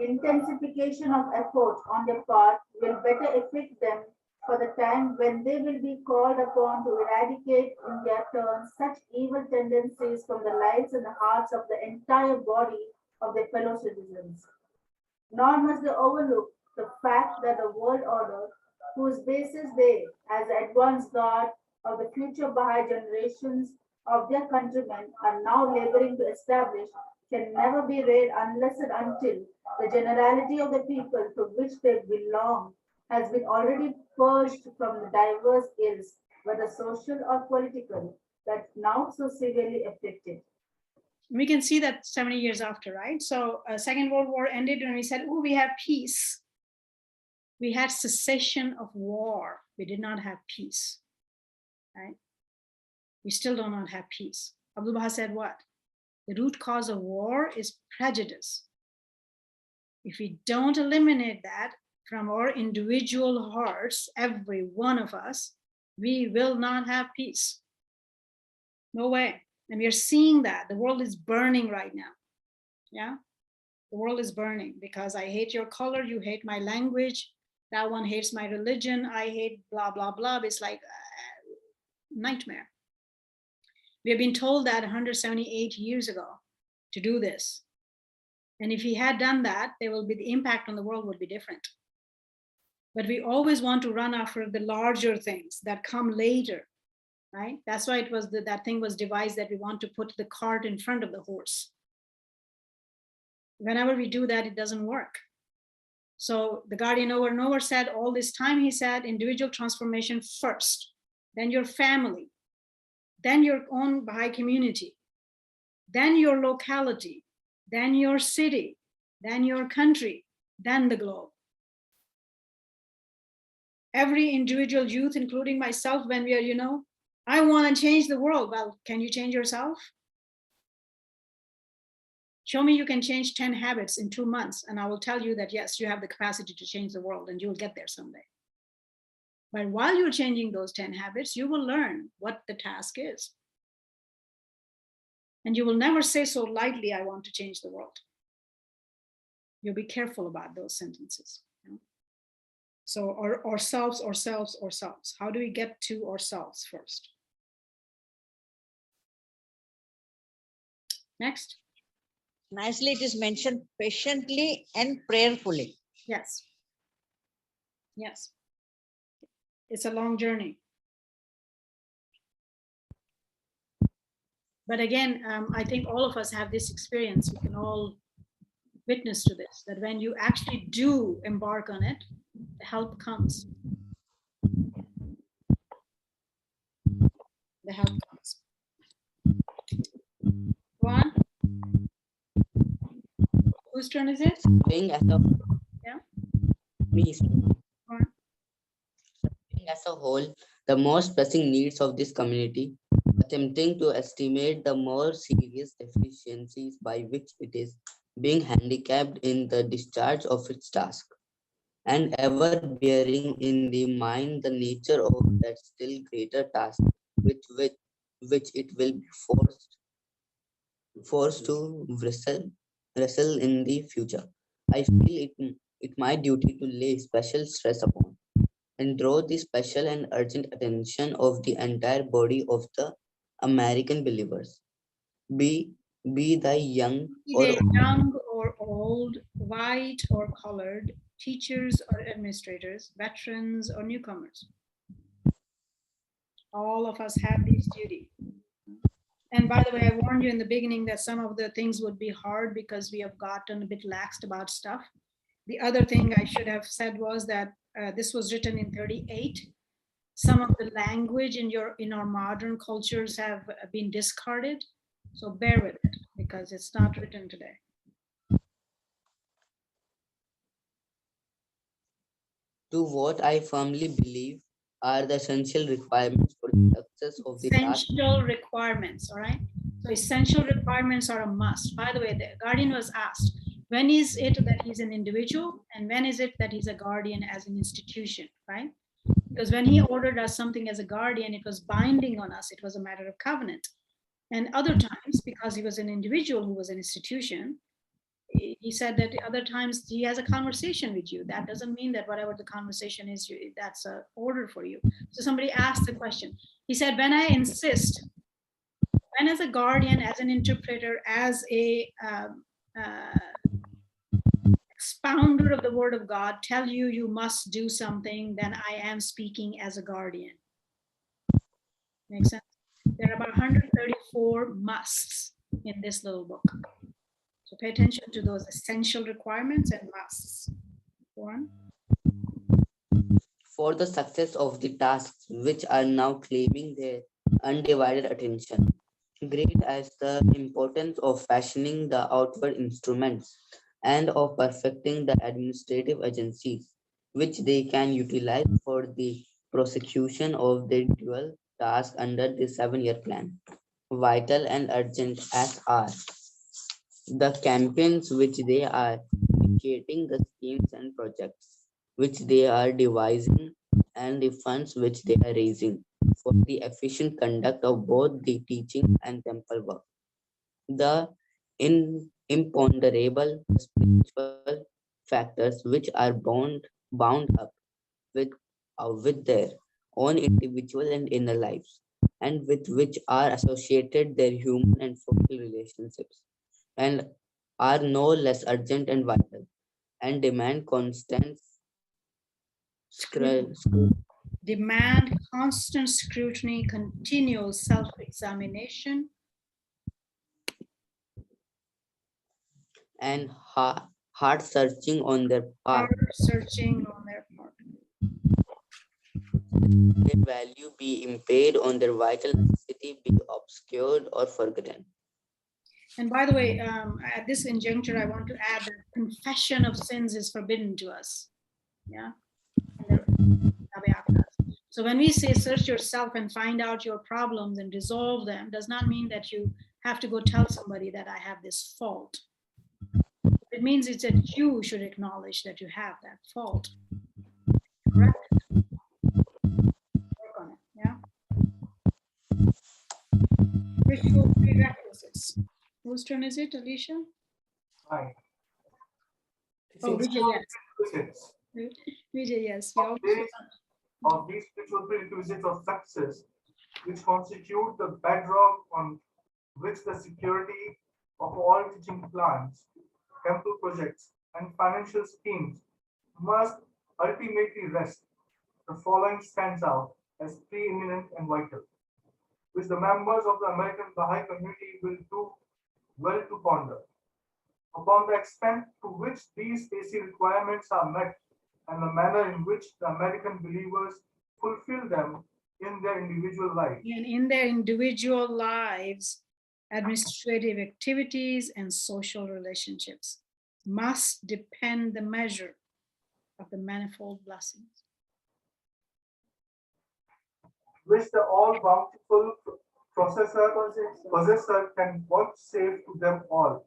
intensification of effort on their part will better affect them for the time when they will be called upon to eradicate in their turn such evil tendencies from the lives and the hearts of the entire body of their fellow citizens. Nor must they overlook the fact that the world order, whose basis they, as the advanced guard of the future Baha'i generations of their countrymen, are now laboring to establish, can never be read unless and until the generality of the people to which they belong has been already purged from the diverse ills, whether social or political, that now so severely afflicted. We can see that 70 years after, right? So Second World War ended and we said, oh, we have peace. We had cessation of war. We did not have peace, right? We still do not have peace. Abdul Baha said what? The root cause of war is prejudice. If we don't eliminate that from our individual hearts, every one of us, we will not have peace. No way. And we are seeing that. The world is burning right now. Yeah? The world is burning because I hate your color, you hate my language, that one hates my religion, I hate blah, blah, blah. It's like a nightmare. We have been told that 178 years ago to do this. And if he had done that, there will be the impact on the world would be different. But we always want to run after the larger things that come later, right? That's why it was that thing was devised that we want to put the cart in front of the horse. Whenever we do that, it doesn't work. So the Guardian over and over said all this time, he said, individual transformation first, then your family, then your own Baha'i community, then your locality, then your city, then your country, then the globe. Every individual youth, including myself, when we are, I want to change the world. Well, can you change yourself? Show me you can change 10 habits in 2 months, and I will tell you that, yes, you have the capacity to change the world, and you will get there someday. But while you're changing those 10 habits, you will learn what the task is. And you will never say so lightly, I want to change the world. You'll be careful about those sentences. So ourselves. How do we get to ourselves first? Next. nicely it is mentioned patiently and prayerfully. Yes. Yes. It's a long journey. But again, I think all of us have this experience. We can all witness to this, that when you actually do embark on it, the help comes. The help comes. One. Whose turn is it? Being as a Yeah. me, One. being as a whole, the most pressing needs of this community, attempting to estimate the more serious deficiencies by which it is being handicapped in the discharge of its task, and ever bearing in the mind the nature of that still greater task which it will be forced to wrestle in the future. I feel it my duty to lay special stress upon and draw the special and urgent attention of the entire body of the American believers, be be they young Be or they old. young or old, white or colored, teachers or administrators, veterans or newcomers. All of us have this duty. And by the way, I warned you in the beginning that some of the things would be hard because we have gotten a bit laxed about stuff. The other thing I should have said was that this was written in 38. Some of the language in our modern cultures have been discarded. So bear with it because it's not written today. To what I firmly believe are the essential requirements for the success of the task. Essential requirements, all right? So essential requirements are a must. By the way, the guardian was asked, when is it that he's an individual and when is it that he's a guardian as an institution, right? Because when he ordered us something as a guardian, it was binding on us. It was a matter of covenant. And other times, because he was an individual who was an institution, he said that other times he has a conversation with you. That doesn't mean that whatever the conversation is, that's an order for you. So somebody asked the question. He said, when I insist, when as a guardian, as an interpreter, as a expounder of the word of God, tell you you must do something, then I am speaking as a guardian. Makes sense? There are about 134 musts in this little book. So pay attention to those essential requirements and musts. One. For the success of the tasks which are now claiming their undivided attention, great as the importance of fashioning the outward instruments and of perfecting the administrative agencies which they can utilize for the prosecution of their dual task under the 7-year plan, vital and urgent as are the campaigns which they are initiating, the schemes and projects which they are devising, and the funds which they are raising for the efficient conduct of both the teaching and temple work. The imponderable spiritual factors which are bound up with, with their own individual and inner lives, and with which are associated their human and social relationships, and are no less urgent and vital, and demand constant Demand constant scrutiny, continual self-examination, and heart searching on their part. heart searching on their part. Their value be impaired, on their vital necessity be obscured or forgotten. And by the way, at this injuncture, I want to add that confession of sins is forbidden to us. Yeah. So when we say search yourself and find out your problems and resolve them, does not mean that you have to go tell somebody that I have this fault. It means it's that you should acknowledge that you have that fault. Correct? Work on it, yeah? Ritual prerequisites. Whose turn is it, Alicia? Hi. Oh, Vijay, yes. Prerequisites Vijay, yes. of these spiritual prerequisites of success, which constitute the bedrock on which the security of all teaching plans, temple projects, and financial schemes must ultimately rest. The following stands out as preeminent and vital, which the members of the American Baha'i community will do well to ponder. Upon the extent to which these basic requirements are met and the manner in which the American believers fulfill them in their individual lives. And in their individual lives, administrative activities and social relationships must depend the measure of the manifold blessings. Which the all-bountiful possessor can vouchsafe to them all.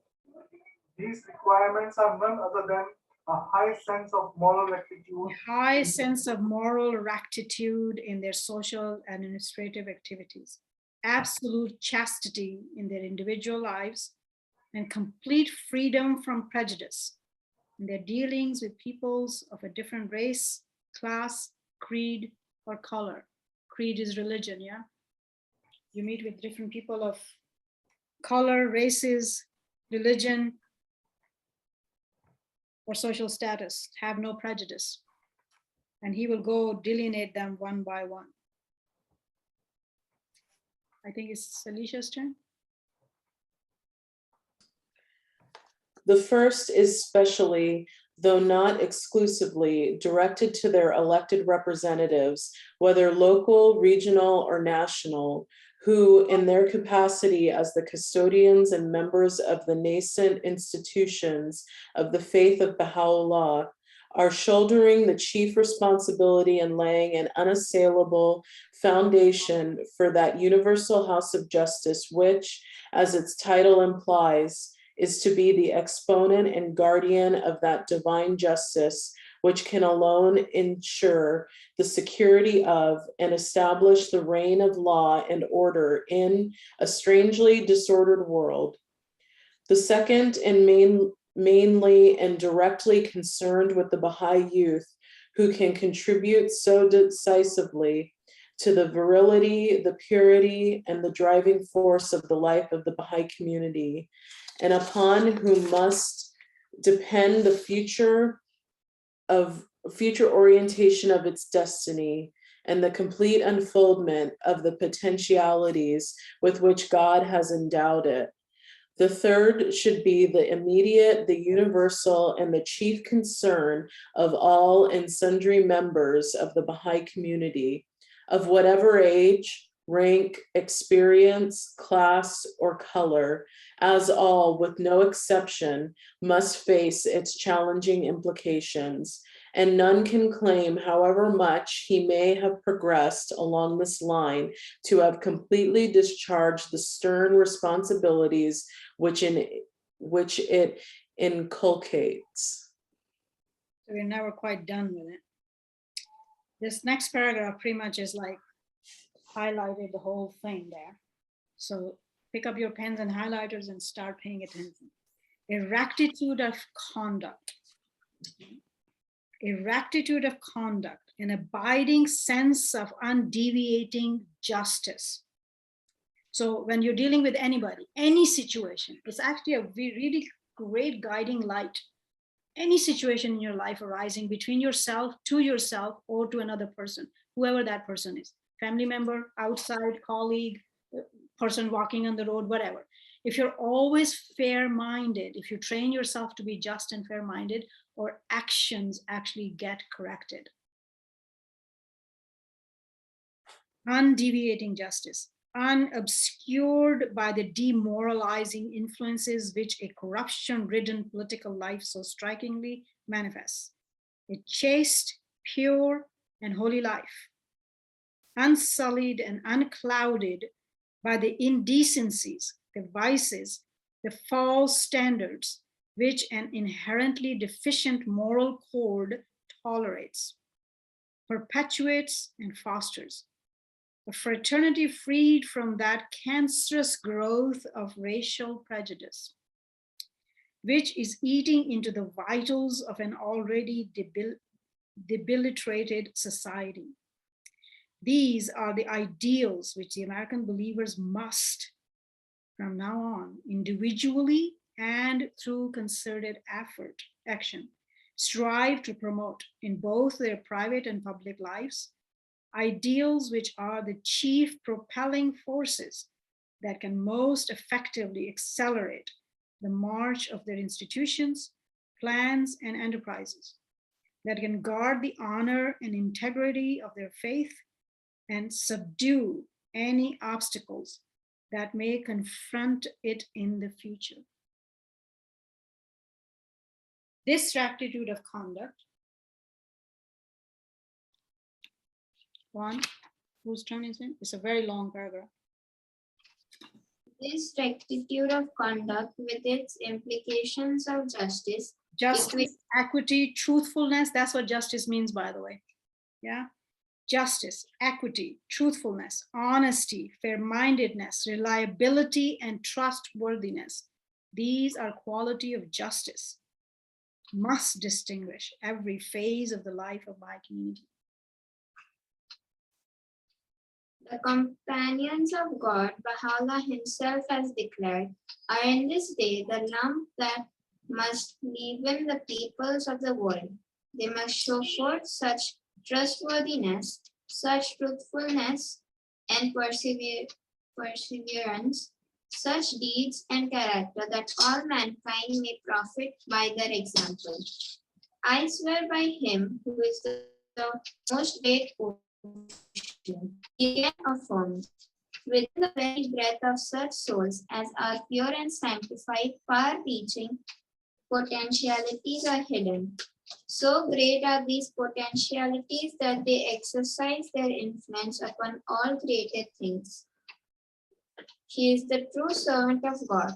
These requirements are none other than a high sense of moral rectitude. A high sense of moral rectitude in their social and administrative activities, absolute chastity in their individual lives, and complete freedom from prejudice in their dealings with peoples of a different race, class, creed, or color. Creed is religion, yeah? You meet with different people of color, races, religion, or social status. Have no prejudice. And he will go delineate them one by one. I think it's Alicia's turn. The first is specially, though not exclusively, directed to their elected representatives, whether local, regional, or national, who, in their capacity as the custodians and members of the nascent institutions of the faith of Baha'u'llah, are shouldering the chief responsibility in laying an unassailable foundation for that universal house of justice, which, as its title implies, is to be the exponent and guardian of that divine justice which can alone ensure the security of and establish the reign of law and order in a strangely disordered world. The second, and mainly and directly concerned with the Baha'i youth, who can contribute so decisively to the virility, the purity, and the driving force of the life of the Baha'i community, and upon whom must depend the future orientation of its destiny and the complete unfoldment of the potentialities with which God has endowed it. The third should be the immediate, the universal, and the chief concern of all and sundry members of the Baha'i community, of whatever age, rank, experience, class, or color, as all, with no exception, must face its challenging implications, and none can claim, however much he may have progressed along this line, to have completely discharged the stern responsibilities which it inculcates. So we're never quite done with it. This next paragraph pretty much is like highlighted the whole thing there. So pick up your pens and highlighters and start paying attention. A rectitude of conduct. A rectitude of conduct, an abiding sense of undeviating justice. So when you're dealing with anybody, any situation, it's actually a really great guiding light. Any situation in your life arising between yourself, to yourself, or to another person, whoever that person is, family member, outside, colleague, person walking on the road, whatever. If you're always fair-minded, if you train yourself to be just and fair-minded, or actions actually get corrected. Undeviating justice, unobscured by the demoralizing influences which a corruption-ridden political life so strikingly manifests. A chaste, pure, and holy life, unsullied and unclouded by the indecencies, the vices, the false standards which an inherently deficient moral code tolerates, perpetuates, and fosters. A fraternity freed from that cancerous growth of racial prejudice, which is eating into the vitals of an already debilitated society. These are the ideals which the American believers must from now on, individually and through concerted action, strive to promote in both their private and public lives ideals which are the chief propelling forces that can most effectively accelerate the march of their institutions, plans, and enterprises, that can guard the honor and integrity of their faith and subdue any obstacles that may confront it in the future. This rectitude of conduct, one, whose turn is it? It's a very long paragraph. This rectitude of conduct with its implications of justice, Justice, equity, truthfulness, that's what justice means, by the way. Yeah. Justice, equity, truthfulness, honesty, fair-mindedness, reliability, and trustworthiness. These are qualities of justice, must distinguish every phase of the life of my community. The companions of God, Baha'u'llah himself has declared, are in this day the lamp that must leaven the peoples of the world. They must show forth such trustworthiness, such truthfulness and perseverance, such deeds and character that all mankind may profit by their example. I swear by him who is the most great ocean, he again affirms, within the very breath of such souls as are pure and sanctified, far-reaching potentialities are hidden. So great are these potentialities that they exercise their influence upon all created things. He is the true servant of God.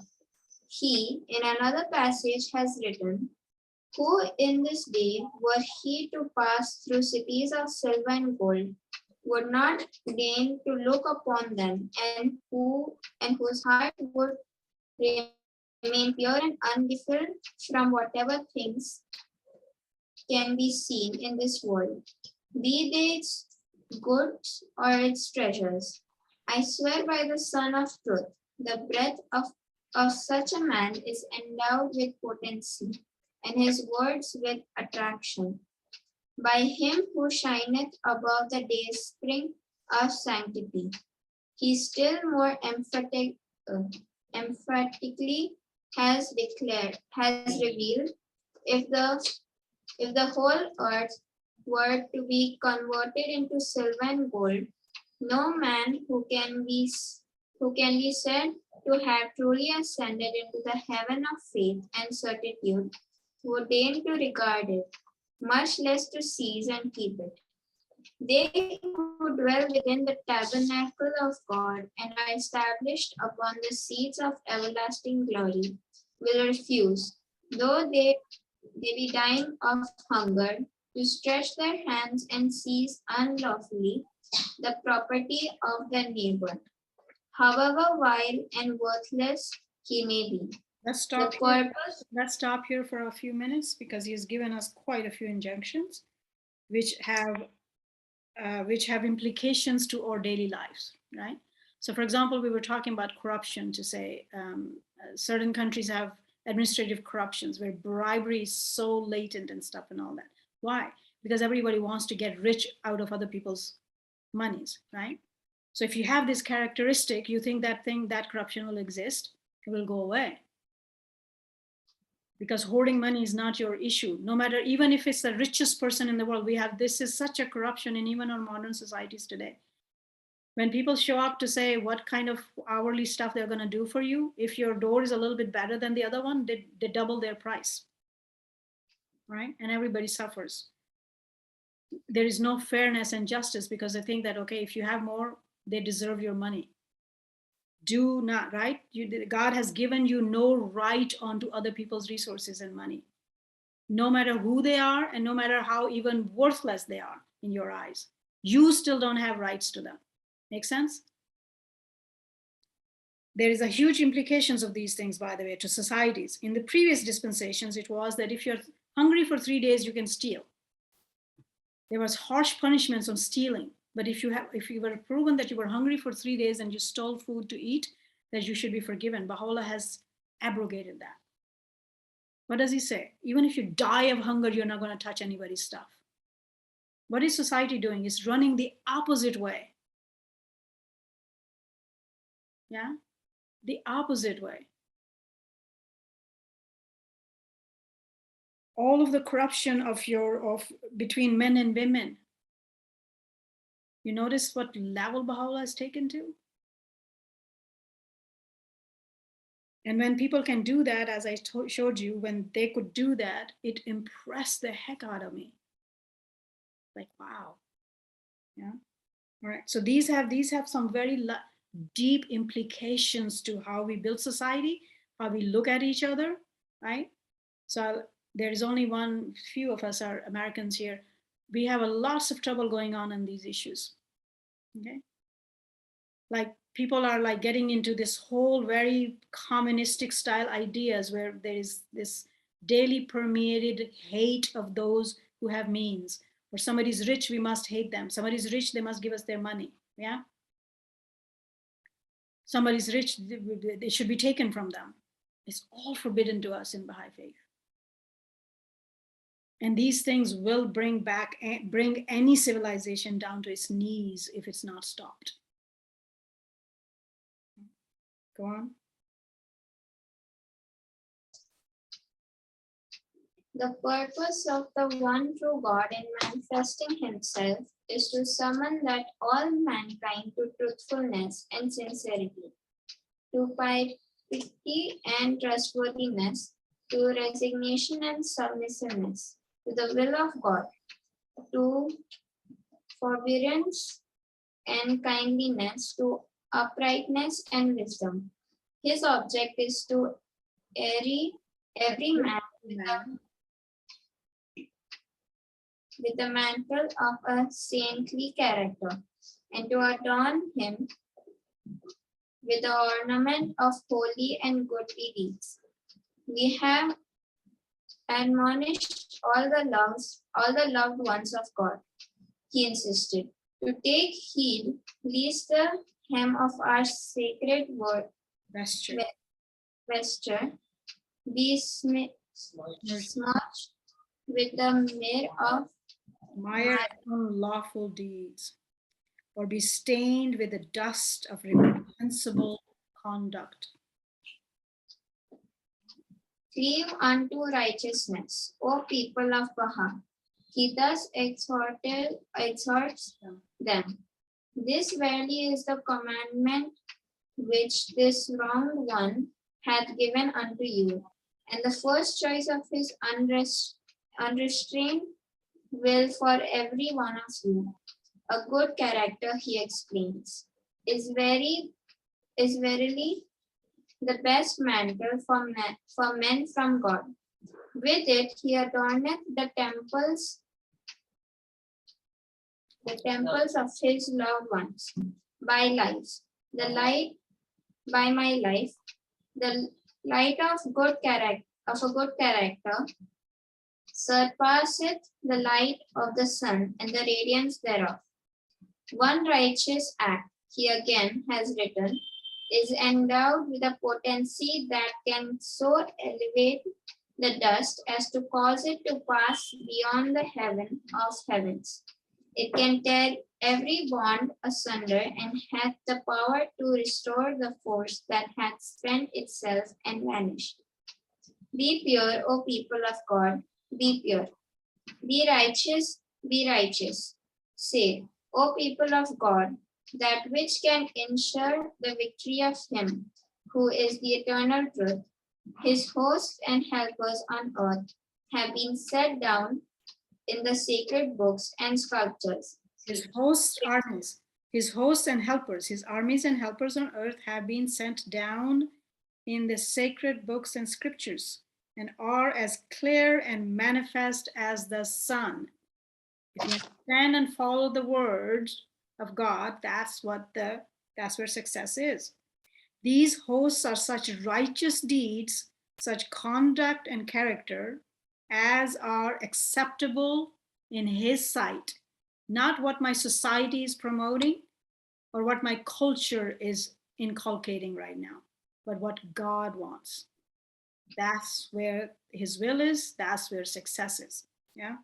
He, in another passage, has written, who in this day, were he to pass through cities of silver and gold, would not deign to look upon them, and whose heart would remain pure and undefiled from whatever things can be seen in this world, be they its goods or its treasures. I swear by the Son of Truth, the breath of such a man is endowed with potency, and his words with attraction. By him who shineth above the day's spring of sanctity, he still more emphatically has revealed, if the whole earth were to be converted into silver and gold, no man who can be said to have truly ascended into the heaven of faith and certitude would deign to regard it, much less to seize and keep it. They who dwell within the tabernacle of God and are established upon the seats of everlasting glory will refuse, though they be dying of hunger, to stretch their hands and seize unlawfully the property of their neighbor, however vile and worthless he may be. Let's stop here for a few minutes because he has given us quite a few injunctions which have implications to our daily lives, right? So for example, we were talking about corruption to say certain countries have administrative corruptions where bribery is so latent and stuff and all that. Why? Because everybody wants to get rich out of other people's monies, right? So if you have this characteristic, you think that corruption will exist, it will go away. Because hoarding money is not your issue. No matter, even if it's the richest person in the world, this is such a corruption in even our modern societies today. When people show up to say what kind of hourly stuff they're going to do for you, if your door is a little bit better than the other one, they double their price, right? And everybody suffers. There is no fairness and justice because they think that, okay, if you have more, they deserve your money. Do not, right? God has given you no right onto other people's resources and money, no matter who they are and no matter how even worthless they are in your eyes. You still don't have rights to them. Make sense? There is a huge implications of these things, by the way, to societies. In the previous dispensations, it was that if you're hungry for 3 days, you can steal. There was harsh punishments on stealing. But if you were proven that you were hungry for 3 days and you stole food to eat, that you should be forgiven. Baha'u'llah has abrogated that. What does he say? Even if you die of hunger, you're not going to touch anybody's stuff. What is society doing? It's running the opposite way. Yeah, the opposite way. All of the corruption of between men and women. You notice what level Baha'u'llah has taken to? And when people can do that, as I showed you, when they could do that, it impressed the heck out of me. Like, wow. Yeah. All right. So these have some very deep implications to how we build society, how we look at each other, right? So there is only few of us are Americans here. We have lots of trouble going on these issues. Okay. Like people are like getting into this whole very communistic style ideas where there is this daily permeated hate of those who have means. Or somebody's rich, we must hate them. Somebody's rich, they must give us their money. Yeah. Somebody's rich, they should be taken from them. It's all forbidden to us in Baha'i faith. And these things will bring any civilization down to its knees if it's not stopped. Go on. The purpose of the one true God in manifesting himself is to summon that all mankind to truthfulness and sincerity, to piety and trustworthiness, to resignation and submissiveness, to the will of God, to forbearance and kindliness, to uprightness and wisdom. His object is to every man with the mantle of a saintly character, and to adorn him with the ornament of holy and goodly deeds. We have admonished all the loved ones of God, he insisted, to take heed lest the hem of our sacred word vesture be smudged with the mire of unlawful deeds, or be stained with the dust of reprehensible conduct. Cleave unto righteousness, O people of Baha. He thus exhorts them. This verily is the commandment which this wronged one hath given unto you, and the first choice of his unrestrained will for every one of you. A good character, he explains, is verily the best mantle for men from God. With it he adorneth the temples of his loved ones by my life, the light of a good character surpasseth the light of the sun and the radiance thereof. One righteous act, he again has written, is endowed with a potency that can so elevate the dust as to cause it to pass beyond the heaven of heavens. It can tear every bond asunder and hath the power to restore the force that hath spent itself and vanished. Be pure, O people of God, be pure. Be righteous, be righteous. Say, O people of God, that which can ensure the victory of him who is the eternal truth. His hosts and helpers on earth have been set down in the sacred books and sculptures. His hosts and helpers, his armies and helpers on earth have been sent down in the sacred books and scriptures, and are as clear and manifest as the sun. If you understand and follow the words of God, that's where success is. These hosts are such righteous deeds, such conduct and character as are acceptable in his sight, not what my society is promoting or what my culture is inculcating right now, but what God wants. That's where his will is, that's where success is. Yeah.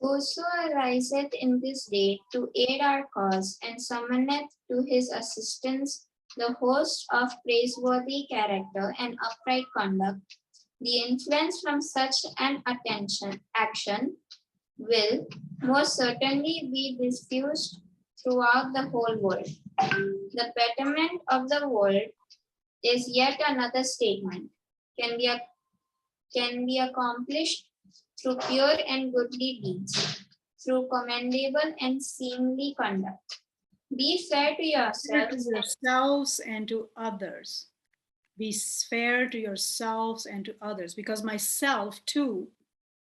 Whoso ariseth in this day to aid our cause, and summoneth to his assistance the host of praiseworthy character and upright conduct, the influence from such an action will most certainly be diffused throughout the whole world. The betterment of the world is yet another statement, can be accomplished through pure and goodly deeds, through commendable and seemly conduct. Be fair to yourselves and to others. Be fair to yourselves and to others, because myself too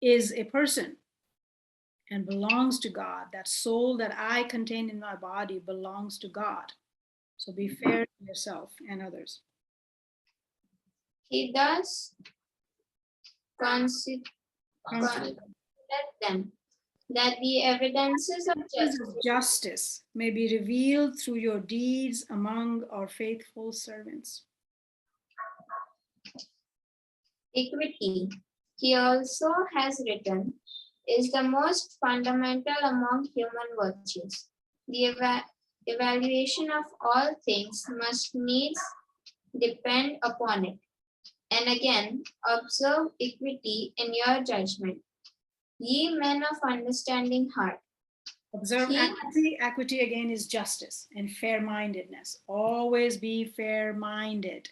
is a person and belongs to God. That soul that I contain in my body belongs to God. So be fair to yourself and others. He does consider them, that the evidences of justice may be revealed through your deeds among our faithful servants. Equity, he also has written, is the most fundamental among human virtues. The evaluation of all things must needs depend upon it. And again, observe equity in your judgment, ye men of understanding heart. Observe equity. Equity again is justice and fair-mindedness. Always be fair-minded.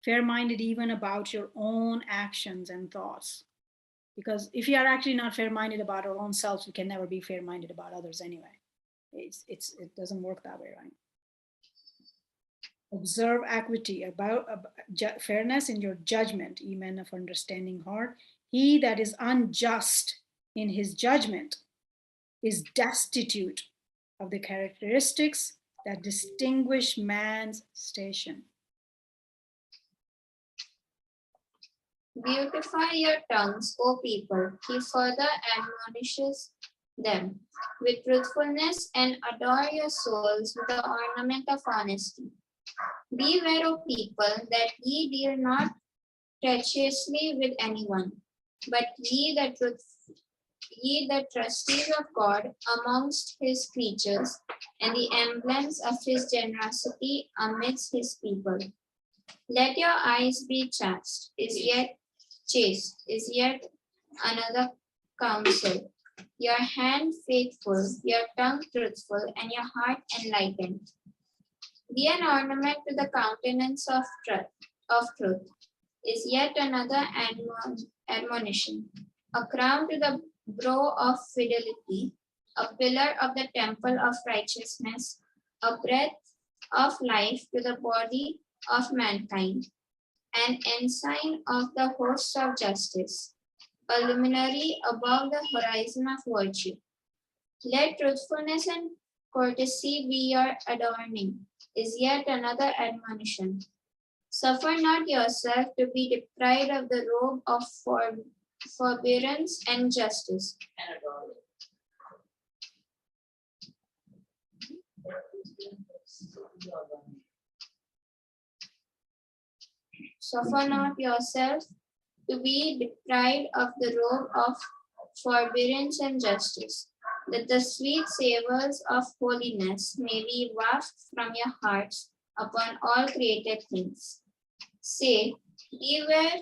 Fair-minded even about your own actions and thoughts. Because if you are actually not fair-minded about our own selves, we can never be fair-minded about others anyway. It doesn't work that way, right? Observe equity, about fairness in your judgment, ye men of understanding heart. He that is unjust in his judgment is destitute of the characteristics that distinguish man's station. Beautify your tongues, O people. He further admonishes them with truthfulness, and adore your souls with the ornament of honesty. Beware, O people, that ye deal not treacherously with anyone, but ye the trustees of God amongst his creatures, and the emblems of his generosity amidst his people. Let your eyes be chaste, is yet another counsel. Your hand faithful, your tongue truthful, and your heart enlightened. Be an ornament to the countenance of truth, is yet another admonition. A crown to the brow of fidelity, a pillar of the temple of righteousness, a breath of life to the body of mankind, an ensign of the hosts of justice, a luminary above the horizon of virtue. Let truthfulness and courtesy be your adorning, is yet another admonition. Suffer not yourself to be deprived of the robe of forbearance and justice. Suffer not yourself to be deprived of the robe of forbearance and justice, that the sweet savors of holiness may be wafted from your hearts upon all created things. Say, beware,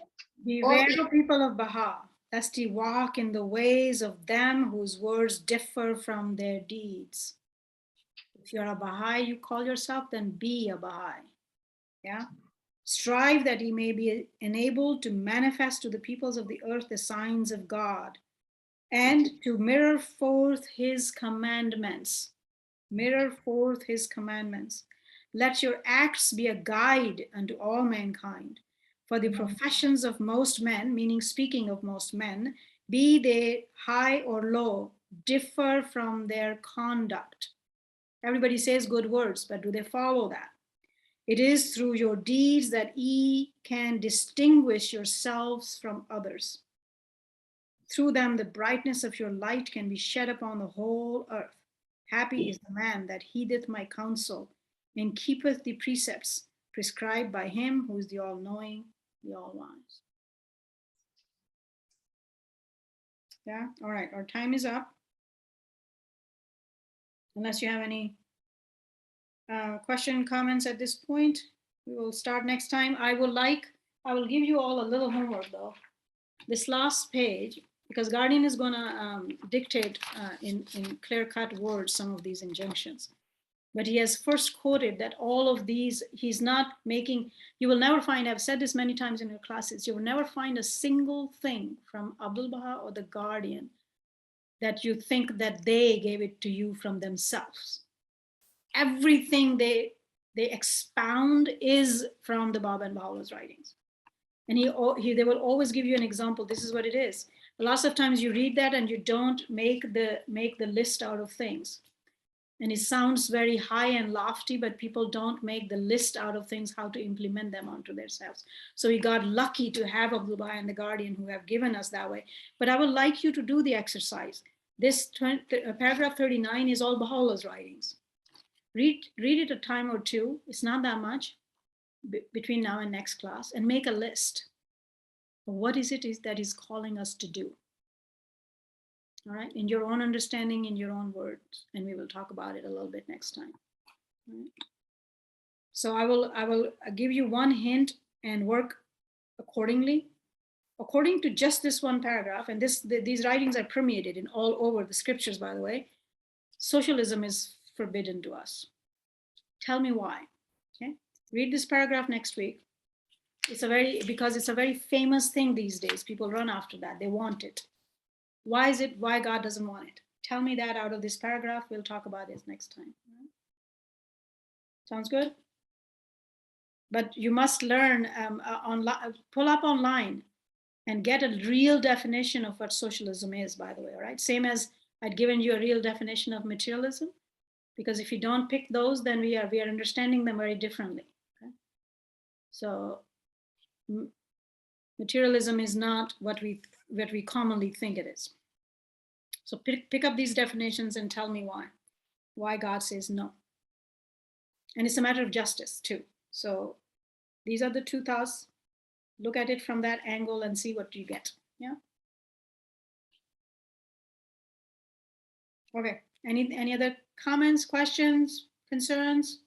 O people of Baha, lest ye walk in the ways of them whose words differ from their deeds. If you're a Baha'i, you call yourself, then be a Baha'i. Yeah. Strive that ye may be enabled to manifest to the peoples of the earth the signs of God, and to mirror forth his commandments. Mirror forth his commandments. Let your acts be a guide unto all mankind. For the professions of most men, meaning speaking of most men, be they high or low, differ from their conduct. Everybody says good words, but do they follow that? It is through your deeds that ye can distinguish yourselves from others. Through them, the brightness of your light can be shed upon the whole earth. Happy is the man that heedeth my counsel and keepeth the precepts prescribed by him who is the all-knowing, the all-wise. Yeah, all right, our time is up. Unless you have any question, comments at this point, we will start next time. I will give you all a little homework though. This last page, because Guardian is gonna dictate in clear-cut words some of these injunctions. But he has first quoted that all of these, he's not making, you will never find, I've said this many times in your classes, you will never find a single thing from Abdul-Baha or the Guardian that you think that they gave it to you from themselves. Everything they expound is from the Baba and Baha'u'llah's writings. And they will always give you an example. This is what it is. Lots of times you read that and you don't make the list out of things. And it sounds very high and lofty, but people don't make the list out of things, how to implement them onto themselves. So we got lucky to have Abdul-Baha and the Guardian who have given us that way. But I would like you to do the exercise. This paragraph 39 is all Baha'u'llah's writings. Read it a time or two. It's not that much between now and next class, and make a list of what is it that is calling us to do. All right, in your own understanding, in your own words, and we will talk about it a little bit next time. Right. So I will give you one hint and work accordingly, according to just this one paragraph. And these writings are permeated in all over the scriptures, by the way. Socialism is forbidden to us. Tell me why. Okay, read this paragraph next week. Because it's a very famous thing these days. People run after that. They want it. Why is it? Why God doesn't want it? Tell me that out of this paragraph. We'll talk about this next time. Sounds good? But you must learn, pull up online and get a real definition of what socialism is, by the way, all right? Same as I'd given you a real definition of materialism, because if you don't pick those, then we are understanding them very differently. Okay? So materialism is not what we commonly think it is. So pick up these definitions and tell me why God says no. And it's a matter of justice too. So these are the two thoughts. Look at it from that angle and see what you get. Yeah. Okay. Any other comments, questions, concerns?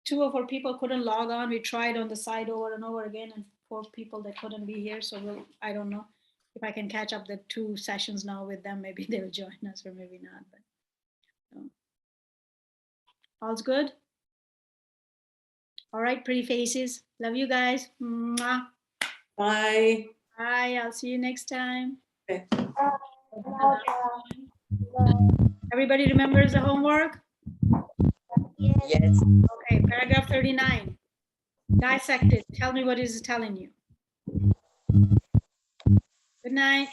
2 or 4 people couldn't log on. We tried on the side over and over again, and 4 people that couldn't be here. So I don't know if I can catch up the 2 sessions now with them. Maybe they'll join us or maybe not. But all's good. All right, pretty faces. Love you guys. Mwah. Bye. Bye. I'll see you next time. Okay. Everybody remembers the homework? Yes. Okay, paragraph 39. Dissect it. Tell me what is it telling you. Good night.